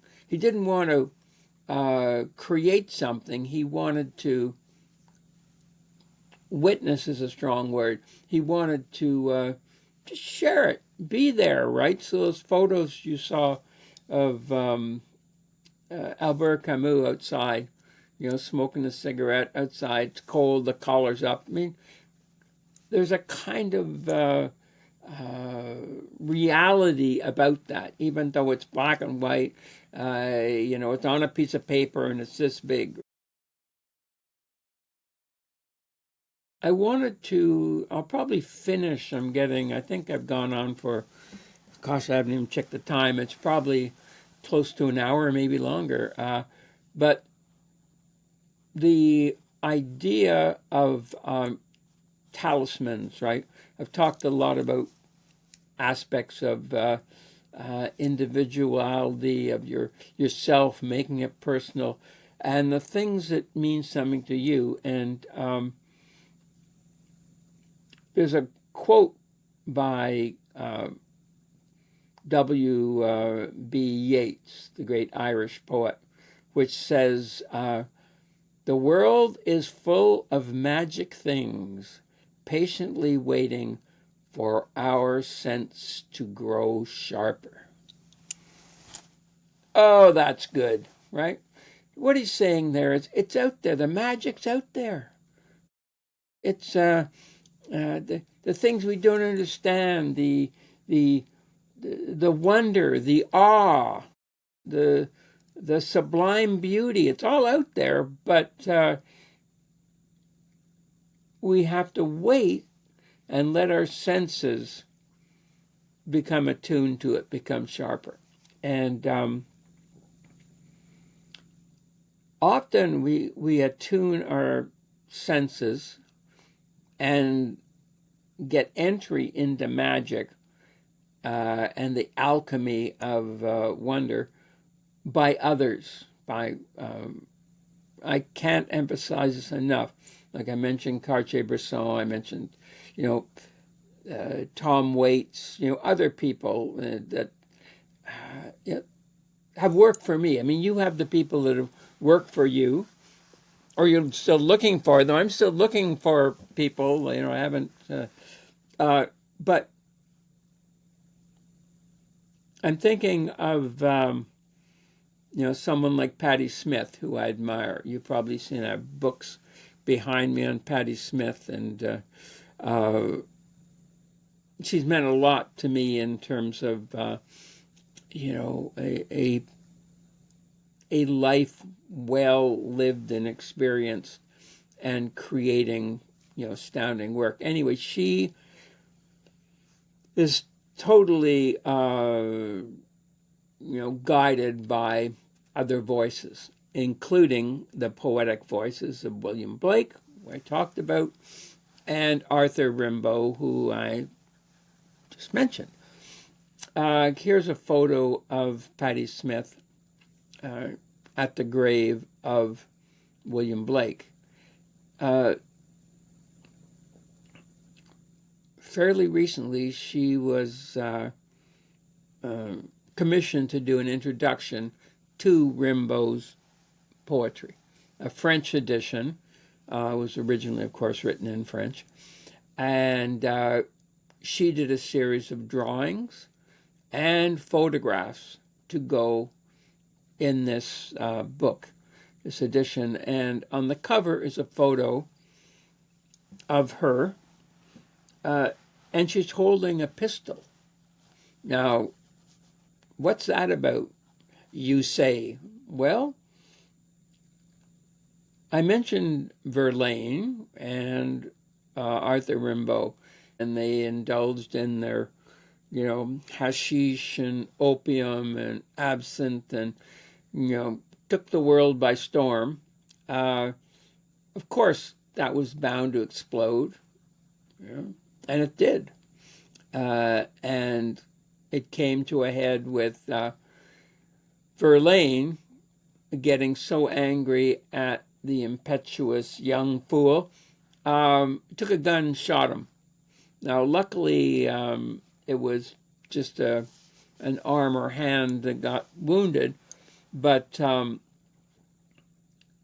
want to create something. He wanted to witness is a strong word. He wanted to just share it, be there, right? So those photos you saw of Albert Camus outside, smoking a cigarette outside. It's cold, the collar's up. I mean, there's a kind of reality about that, even though it's black and white. It's on a piece of paper and it's this big. I'll probably finish. I think I've gone on for, gosh, I haven't even checked the time. It's probably close to an hour, maybe longer. But the idea of talismans, right? I've talked a lot about aspects of individuality of yourself, making it personal, and the things that mean something to you. And there's a quote by W.B. Yeats, the great Irish poet, which says, "The world is full of magic things, patiently waiting for our sense to grow sharper." Oh, that's good, right? What he's saying there is, it's out there. The magic's out there. It's the things we don't understand, the the wonder, the awe, the the sublime beauty. It's all out there, but we have to wait and let our senses become attuned to it, become sharper. And often we attune our senses and get entry into magic and the alchemy of wonder by others. I can't emphasize this enough. Like I mentioned Cartier-Bresson, I mentioned, you know, Tom Waits, other people that have worked for me. I mean, you have the people that have worked for you, or you're still looking for them. I'm still looking for people. I haven't, but I'm thinking of someone like Patti Smith, who I admire. You've probably seen our books behind me on Patti Smith, and she's meant a lot to me in terms of a life well lived and experienced, and creating astounding work. Anyway, she is totally guided by other voices, including the poetic voices of William Blake, who I talked about, and Arthur Rimbaud, who I just mentioned. Here's a photo of Patti Smith at the grave of William Blake. Fairly recently, she was commissioned to do an introduction to Rimbaud's poetry. A French edition was originally, of course, written in French. And she did a series of drawings and photographs to go in this book, this edition. And on the cover is a photo of her, and she's holding a pistol. Now, what's that about, you say? Well, I mentioned Verlaine and Arthur Rimbaud, and they indulged in their, hashish and opium and absinthe, and, took the world by storm. Of course, that was bound to explode, and it did. And it came to a head with Verlaine getting so angry at the impetuous young fool, took a gun and shot him. Now, luckily, it was just an arm or hand that got wounded, but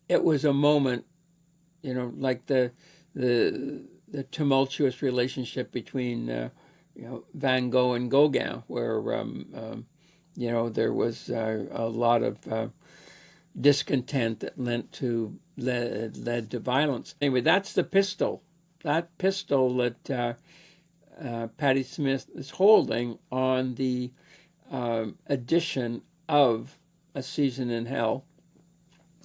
it was a moment, like the tumultuous relationship between Van Gogh and Gauguin, where there was a lot of discontent that led to violence. Anyway, that's the pistol. That pistol that Patti Smith is holding on the edition of A Season in Hell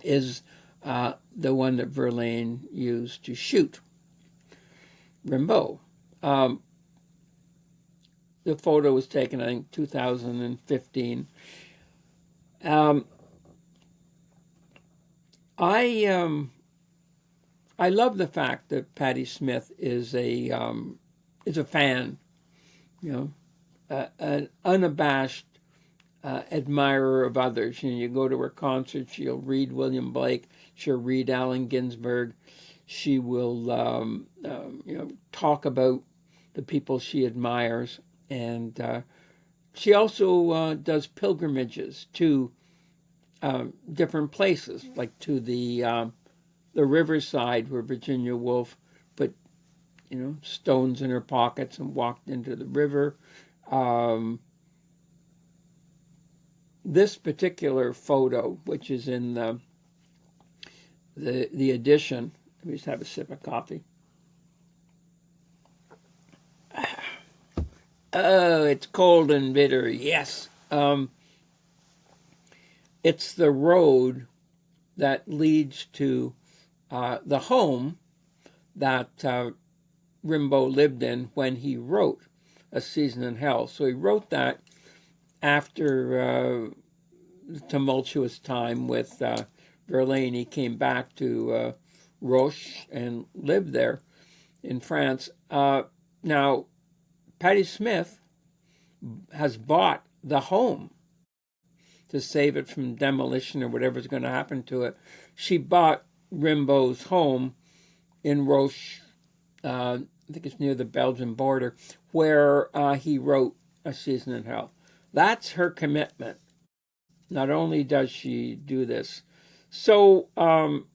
is the one that Verlaine used to shoot Rimbaud. The photo was taken, I think, 2015. I love the fact that Patti Smith is a fan, an unabashed admirer of others. You go to her concerts, she'll read William Blake, she'll read Allen Ginsberg, she will talk about the people she admires, and she also does pilgrimages to different places, like to the riverside where Virginia Woolf put stones in her pockets and walked into the river. This particular photo, which is in the edition, let me just have a sip of coffee. Oh, it's cold and bitter. Yes. It's the road that leads to the home that Rimbaud lived in when he wrote A Season in Hell. So he wrote that after tumultuous time with Verlaine. He came back to Roche and lived there in France. Now, Patti Smith has bought the home to save it from demolition or whatever's going to happen to it. She bought Rimbaud's home in Roche, I think it's near the Belgian border, where he wrote A Season in Hell. That's her commitment. Not only does she do this. So I'm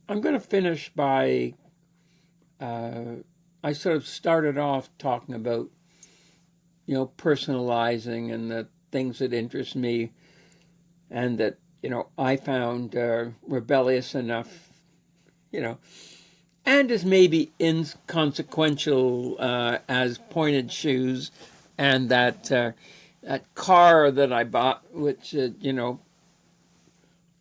going to finish by, I sort of started off talking about, personalizing and the things that interest me and that, I found rebellious enough, and as maybe inconsequential as pointed shoes and that car that I bought, which,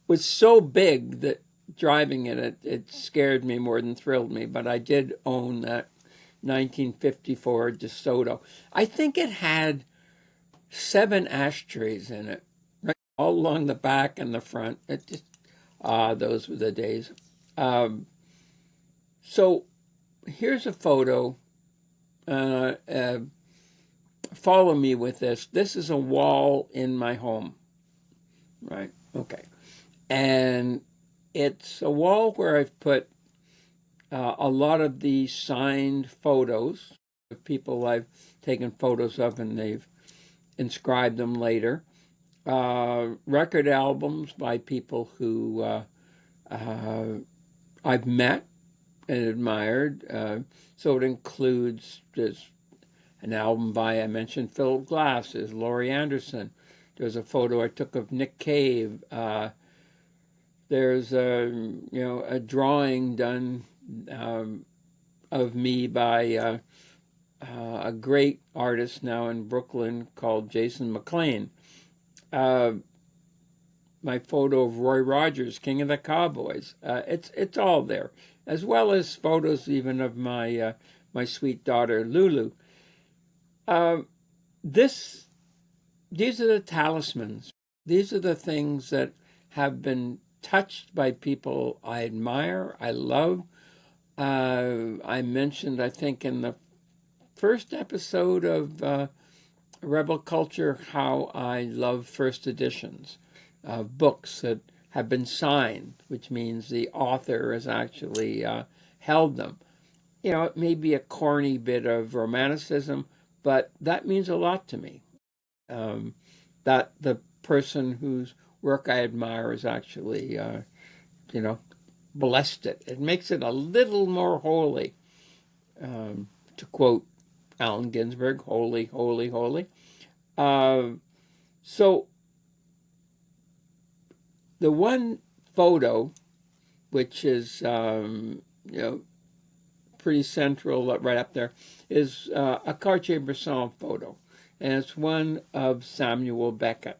was so big that driving it scared me more than thrilled me. But I did own that 1954 DeSoto. I think it had 7 ashtrays in it, right, all along the back and the front. It just those were the days. So here's a photo. Follow me with this. This is a wall in my home, right? Okay. And it's a wall where I've put a lot of the signed photos of people I've taken photos of, and they've inscribed them later. Record albums by people who I've met and admired. So it includes just an album by, I mentioned Philip Glass, there's Laurie Anderson. There's a photo I took of Nick Cave. There's a drawing done of me by a great artist now in Brooklyn called Jason McLean. My photo of Roy Rogers, King of the Cowboys. It's all there, as well as photos even of my my sweet daughter Lulu. These are the talismans. These are the things that have been touched by people I admire, I love. I mentioned, I think, in the first episode of Rebel Culture, how I love first editions of books that have been signed, which means the author has actually held them. It may be a corny bit of romanticism, but that means a lot to me. That the person whose work I admire is actually, blessed it. It makes it a little more holy. To quote Allen Ginsberg, holy, holy, holy. So the one photo, which is, pretty central right up there, is a Cartier-Bresson photo. And it's one of Samuel Beckett,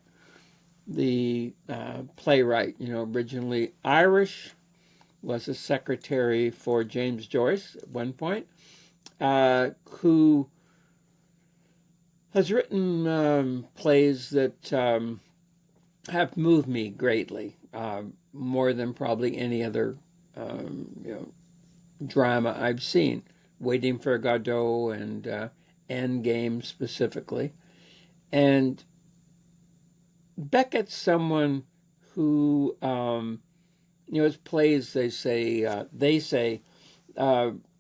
the playwright, originally Irish, was a secretary for James Joyce at one point, who has written plays that have moved me greatly, more than probably any other drama I've seen. Waiting for Godot and Endgame specifically. And Beckett's someone who, his plays, they say,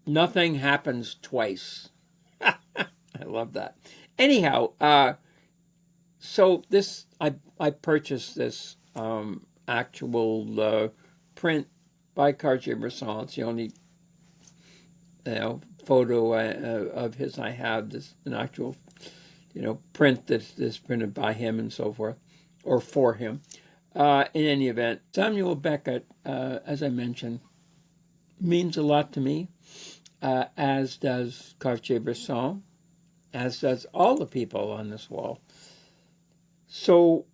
nothing happens twice. I love that. Anyhow, so this, I purchased this actual print by Cartier-Bresson. It's the only photo of his I have. This an actual print that's printed by him and so forth, or for him. In any event, Samuel Beckett, as I mentioned, means a lot to me, as does Cartier-Bresson, as does all the people on this wall. So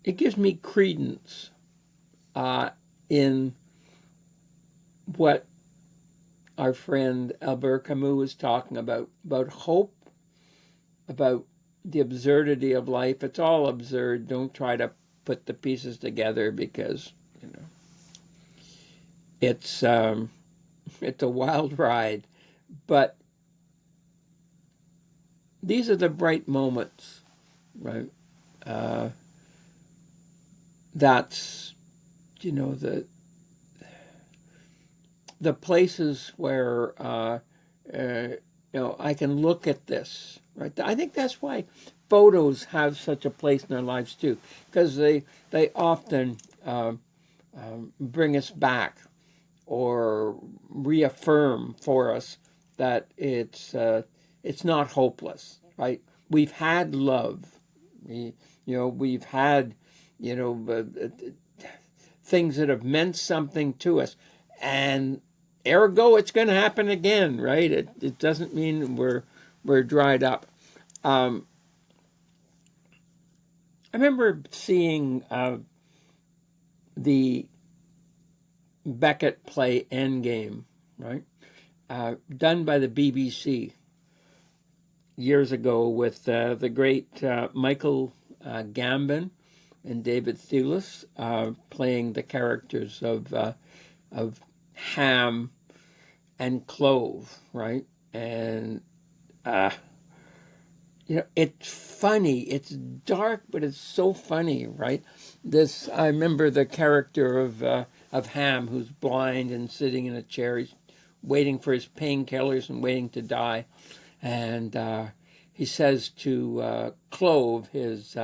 it gives me credence in what our friend Albert Camus was talking about hope, about the absurdity of life. It's all absurd. Don't try to put the pieces together because it's a wild ride. But these are the bright moments, right? That's the places where I can look at this, right? I think that's why photos have such a place in our lives too, because they often bring us back or reaffirm for us that it's not hopeless, right? We've had love, we've had things that have meant something to us, and ergo it's going to happen again, right? It doesn't mean we're dried up. I remember seeing the Beckett play Endgame, right? Done by the BBC years ago with the great Michael Gambon and David Thewlis playing the characters of Ham and Clove, right? And it's funny. It's dark, but it's so funny, right? I remember the character of Ham, who's blind and sitting in a chair. He's waiting for his painkillers and waiting to die, and he says to Clove, his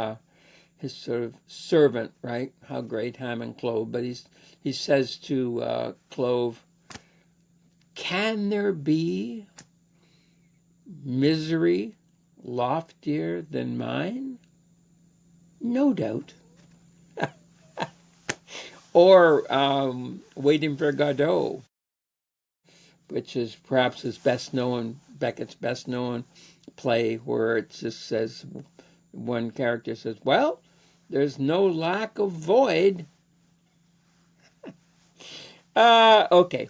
sort of servant, right? How great Ham and Clove! But he says to Clove, "Can there be misery loftier than mine? No doubt." Or Waiting for Godot, which is perhaps Beckett's best known play, where it just says, one character says, "Well, there's no lack of void." Okay.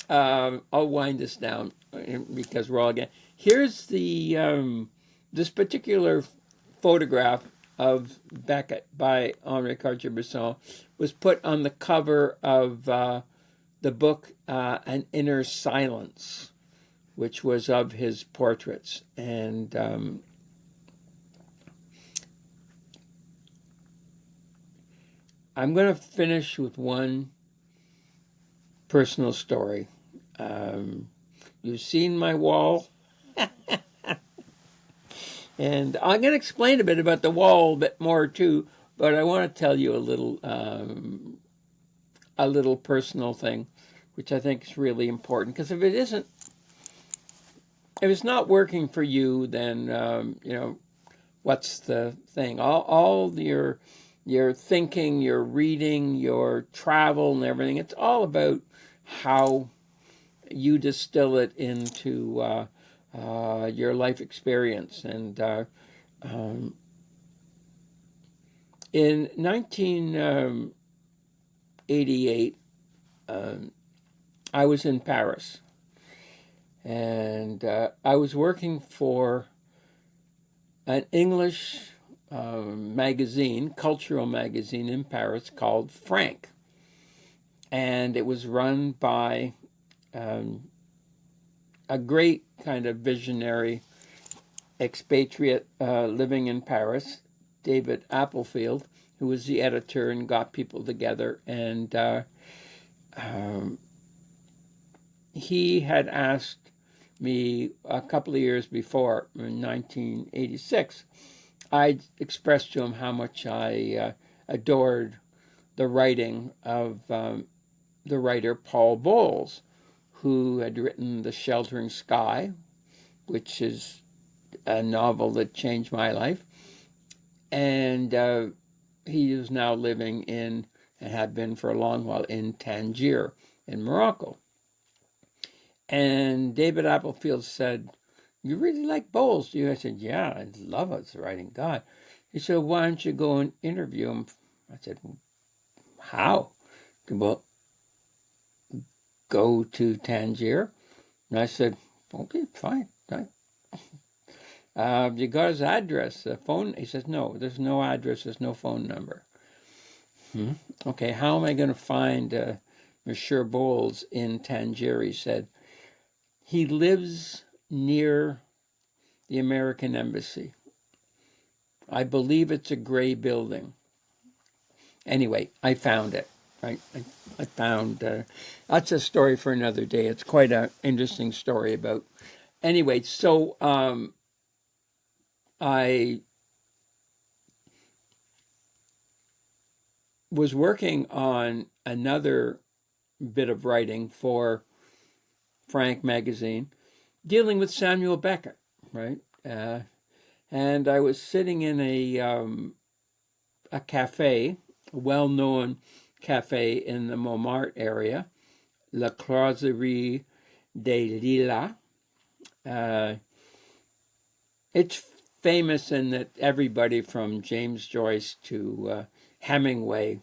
I'll wind this down because we're all again. Here's this particular photograph of Beckett by Henri Cartier-Bresson was put on the cover of the book An Inner Silence, which was of his portraits. And I'm going to finish with one personal story. You've seen my wall. And I'm going to explain a bit about the wall a bit more too, but I want to tell you a little personal thing, which I think is really important. Because if it's not working for you, then what's the thing? All your thinking, your reading, your travel, and everything. It's all about how you distill it into your life experience. And in 1988, I was in Paris, and I was working for an English cultural magazine in Paris called Frank. And it was run by a great kind of visionary expatriate living in Paris, David Applefield, who was the editor and got people together. And he had asked me a couple of years before, in 1986, I expressed to him how much I adored the writing of the writer Paul Bowles, who had written The Sheltering Sky, which is a novel that changed my life. And he is now living in, and had been for a long while, in Tangier in Morocco. And David Applefield said, "You really like Bowles, do you?" I said, "Yeah, I love his writing, God." He said, "Why don't you go and interview him?" I said, "How?" "Well, go to Tangier." And I said, "Okay, fine. You got his address, the phone?" He says, "No, there's no address, there's no phone number." Okay, how am I going to find Monsieur Bowles in Tangier? He said, "He lives near the American Embassy. I believe it's a gray building." Anyway, I found it. I found, that's a story for another day. It's quite an interesting story about, anyway, so I was working on another bit of writing for Frank magazine dealing with Samuel Beckett, right? And I was sitting in a cafe, a well-known cafe in the Montmartre area, La Croiserie des Lilas. It's famous in that everybody from James Joyce to Hemingway,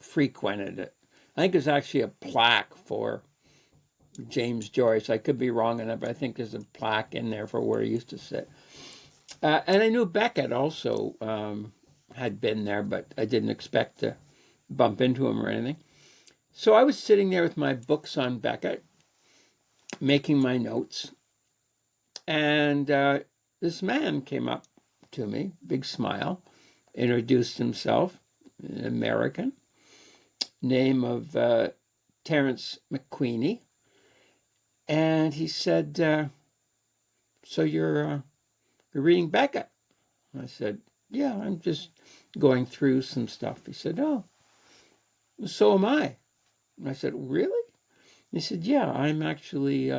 frequented it. I think there's actually a plaque for James Joyce. I could be wrong on that, but I think there's a plaque in there for where he used to sit. And I knew Beckett also had been there, but I didn't expect to bump into him or anything. So I was sitting there with my books on Beckett, making my notes, and this man came up to me, big smile, introduced himself, an American, name of Terence McQueenie, and he said, "So you're reading Beckett?" I said, "Yeah, I'm just going through some stuff." He said, "Oh, so am I." And I said, "Really?" He said, "Yeah, I'm actually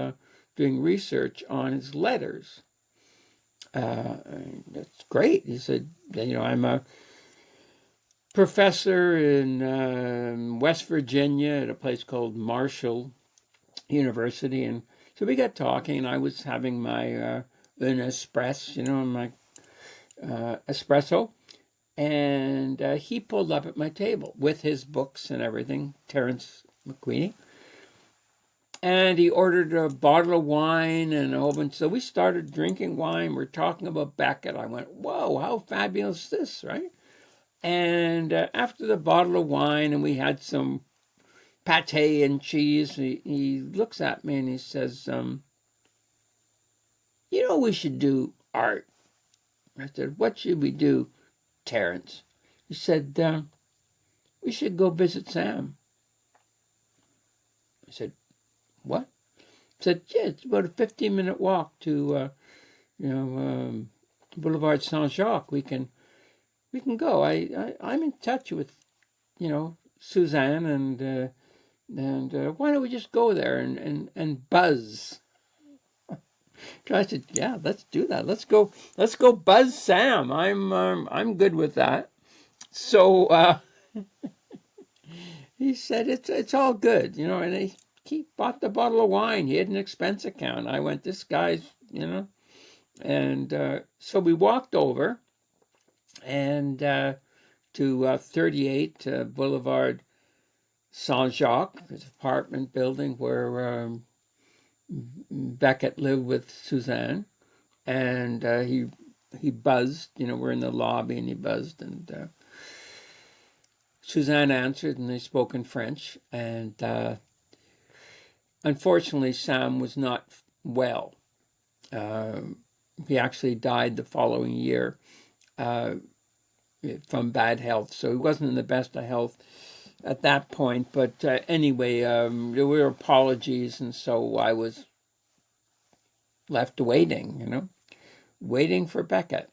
doing research on his letters." That's great. He said, "I'm a professor in West Virginia at a place called Marshall University." And so we got talking, and I was having my an my espresso. And he pulled up at my table with his books and everything, Terence McQueenie. And he ordered a bottle of wine and a whole bunch. So we started drinking wine. We're talking about Beckett. I went, "Whoa, how fabulous is this, right?" And after the bottle of wine, and we had some pate and cheese, he looks at me and he says, "We should do art." I said, "What should we do, Terence?" He said, "We should go visit Sam." I said, "What?" He said, "Yeah, it's about a 15-minute walk to, Boulevard Saint-Jacques. We can go. I'm in touch with, Suzanne, and why don't we just go there and buzz?" So I said, "Yeah, let's do that. Let's go buzz Sam. I'm good with that." So he said, "It's all good, and he bought the bottle of wine. He had an expense account." I went, "This guy's, and so we walked over and to 38 Boulevard Saint-Jacques, his apartment building where Beckett lived with Suzanne. And he buzzed. We're in the lobby, and he buzzed, and Suzanne answered, and they spoke in French. And unfortunately, Sam was not well. He actually died the following year from bad health, so he wasn't in the best of health at that point. But anyway, there were apologies, and so I was left waiting, waiting for Beckett,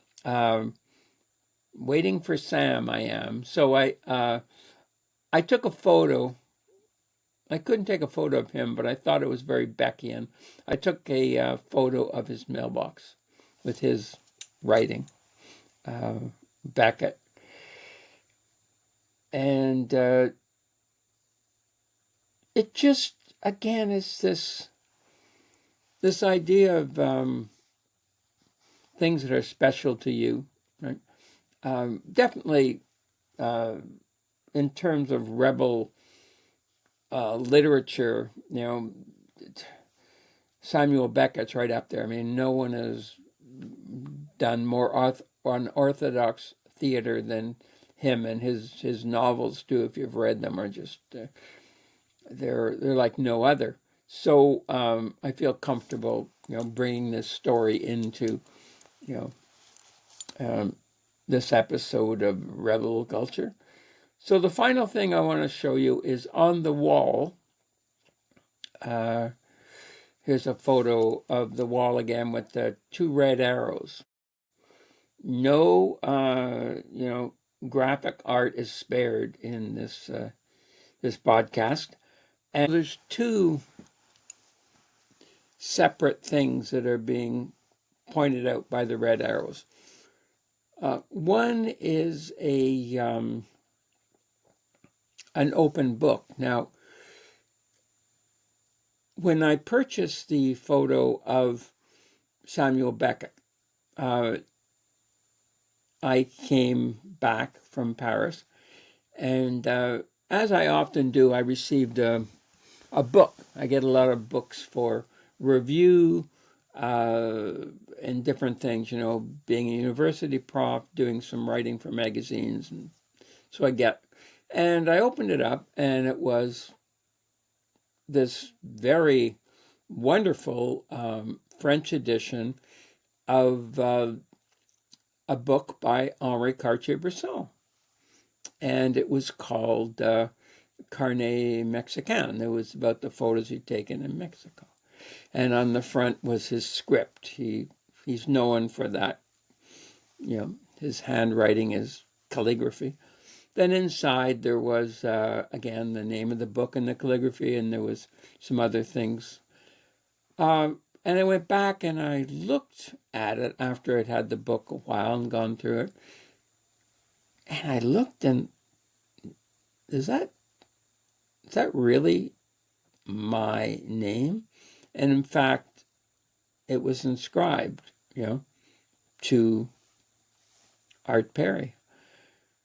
waiting for Sam. I am. So I took a photo. I couldn't take a photo of him, but I thought it was very Beckian. I took a photo of his mailbox with his writing, Beckett, and it just again is this idea of things that are special to you, right? Definitely in terms of rebel literature, Samuel Beckett's right up there. I mean, no one has done more unorthodox theater than him, and his novels too. If you've read them, are just they're like no other. So I feel comfortable, bringing this story into, this episode of Rebel Culture. So the final thing I want to show you is on the wall. Here's a photo of the wall again with the two red arrows. No, graphic art is spared in this podcast. And there's two separate things that are being pointed out by the red arrows. One is an open book. Now, when I purchased the photo of Samuel Beckett, I came back from Paris, and as I often do, I received a book. I get a lot of books for review and different things, being a university prof, doing some writing for magazines. And so and I opened it up, and it was this very wonderful French edition of a book by Henri Cartier-Bresson. And it was called Carnet Mexicain. It was about the photos he'd taken in Mexico. And on the front was his script. He's known for that. His handwriting, his calligraphy. Then inside there was, again, the name of the book and the calligraphy, and there was some other things. And I went back and I looked at it after I'd had the book a while and gone through it. And I looked, and is that really my name? And in fact, it was inscribed, to Art Perry.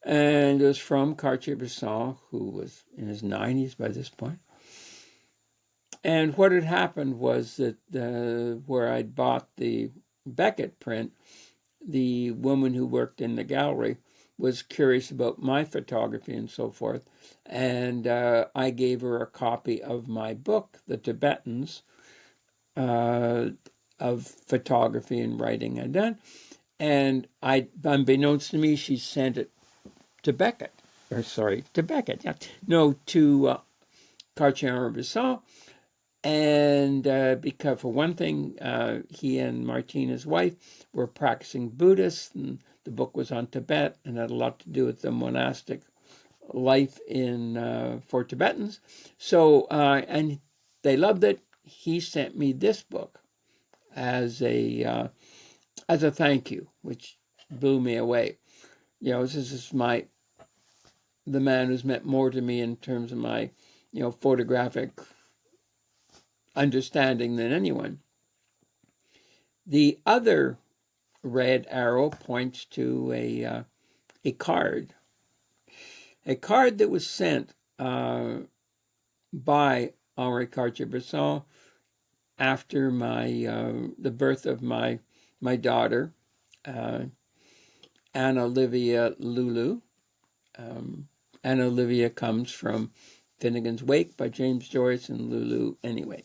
And it was from Cartier-Bresson, who was in his 90s by this point. And what had happened was that where I'd bought the Beckett print, the woman who worked in the gallery was curious about my photography and so forth. And I gave her a copy of my book, The Tibetans, of photography and writing I'd done. And unbeknownst to me, she sent it to Beckett. To Cartier-Bresson. And because, for one thing, he and Martine, his wife, were practicing Buddhists, and the book was on Tibet and had a lot to do with the monastic life for Tibetans. So, and they loved it. He sent me this book as a thank you, which blew me away. This is the man who's meant more to me in terms of my, photographic understanding than anyone. The other red arrow points to a card that was sent by Henri Cartier-Bresson after the birth of my daughter, Anna Olivia Lulu. Anna Olivia comes from Finnegan's Wake by James Joyce and Lulu. Anyway,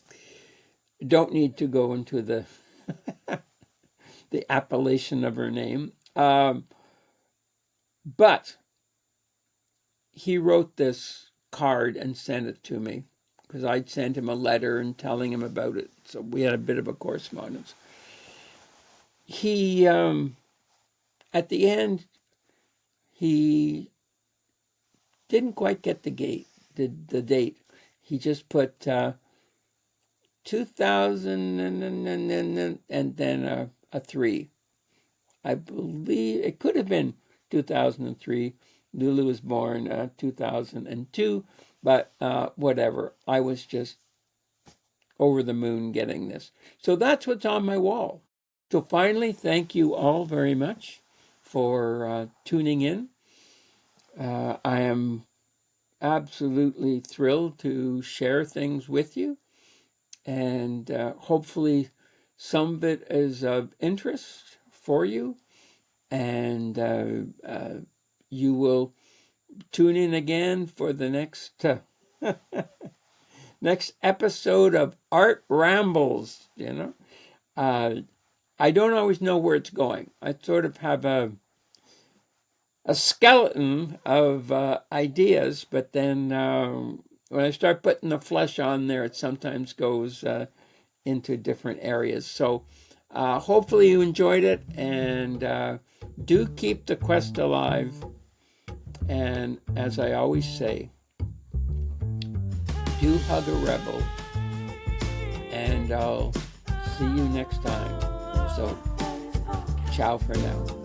don't need to go into the the appellation of her name. But he wrote this card and sent it to me because I'd sent him a letter and telling him about it. So we had a bit of a correspondence. He, at the end, he didn't quite get the date. He just put 2000 and then a 3. I believe it could have been 2003. Lulu was born 2002, but whatever. I was just over the moon getting this. So that's what's on my wall. So finally, thank you all very much for tuning in. I am absolutely thrilled to share things with you, and hopefully some of it is of interest for you, and you will tune in again for the next next episode of Art Rambles. I don't always know where it's going. I sort of have a skeleton of ideas, but then when I start putting the flesh on there, it sometimes goes into different areas. So hopefully you enjoyed it, and do keep the quest alive. And as I always say, do hug a rebel, and I'll see you next time. So, ciao for now.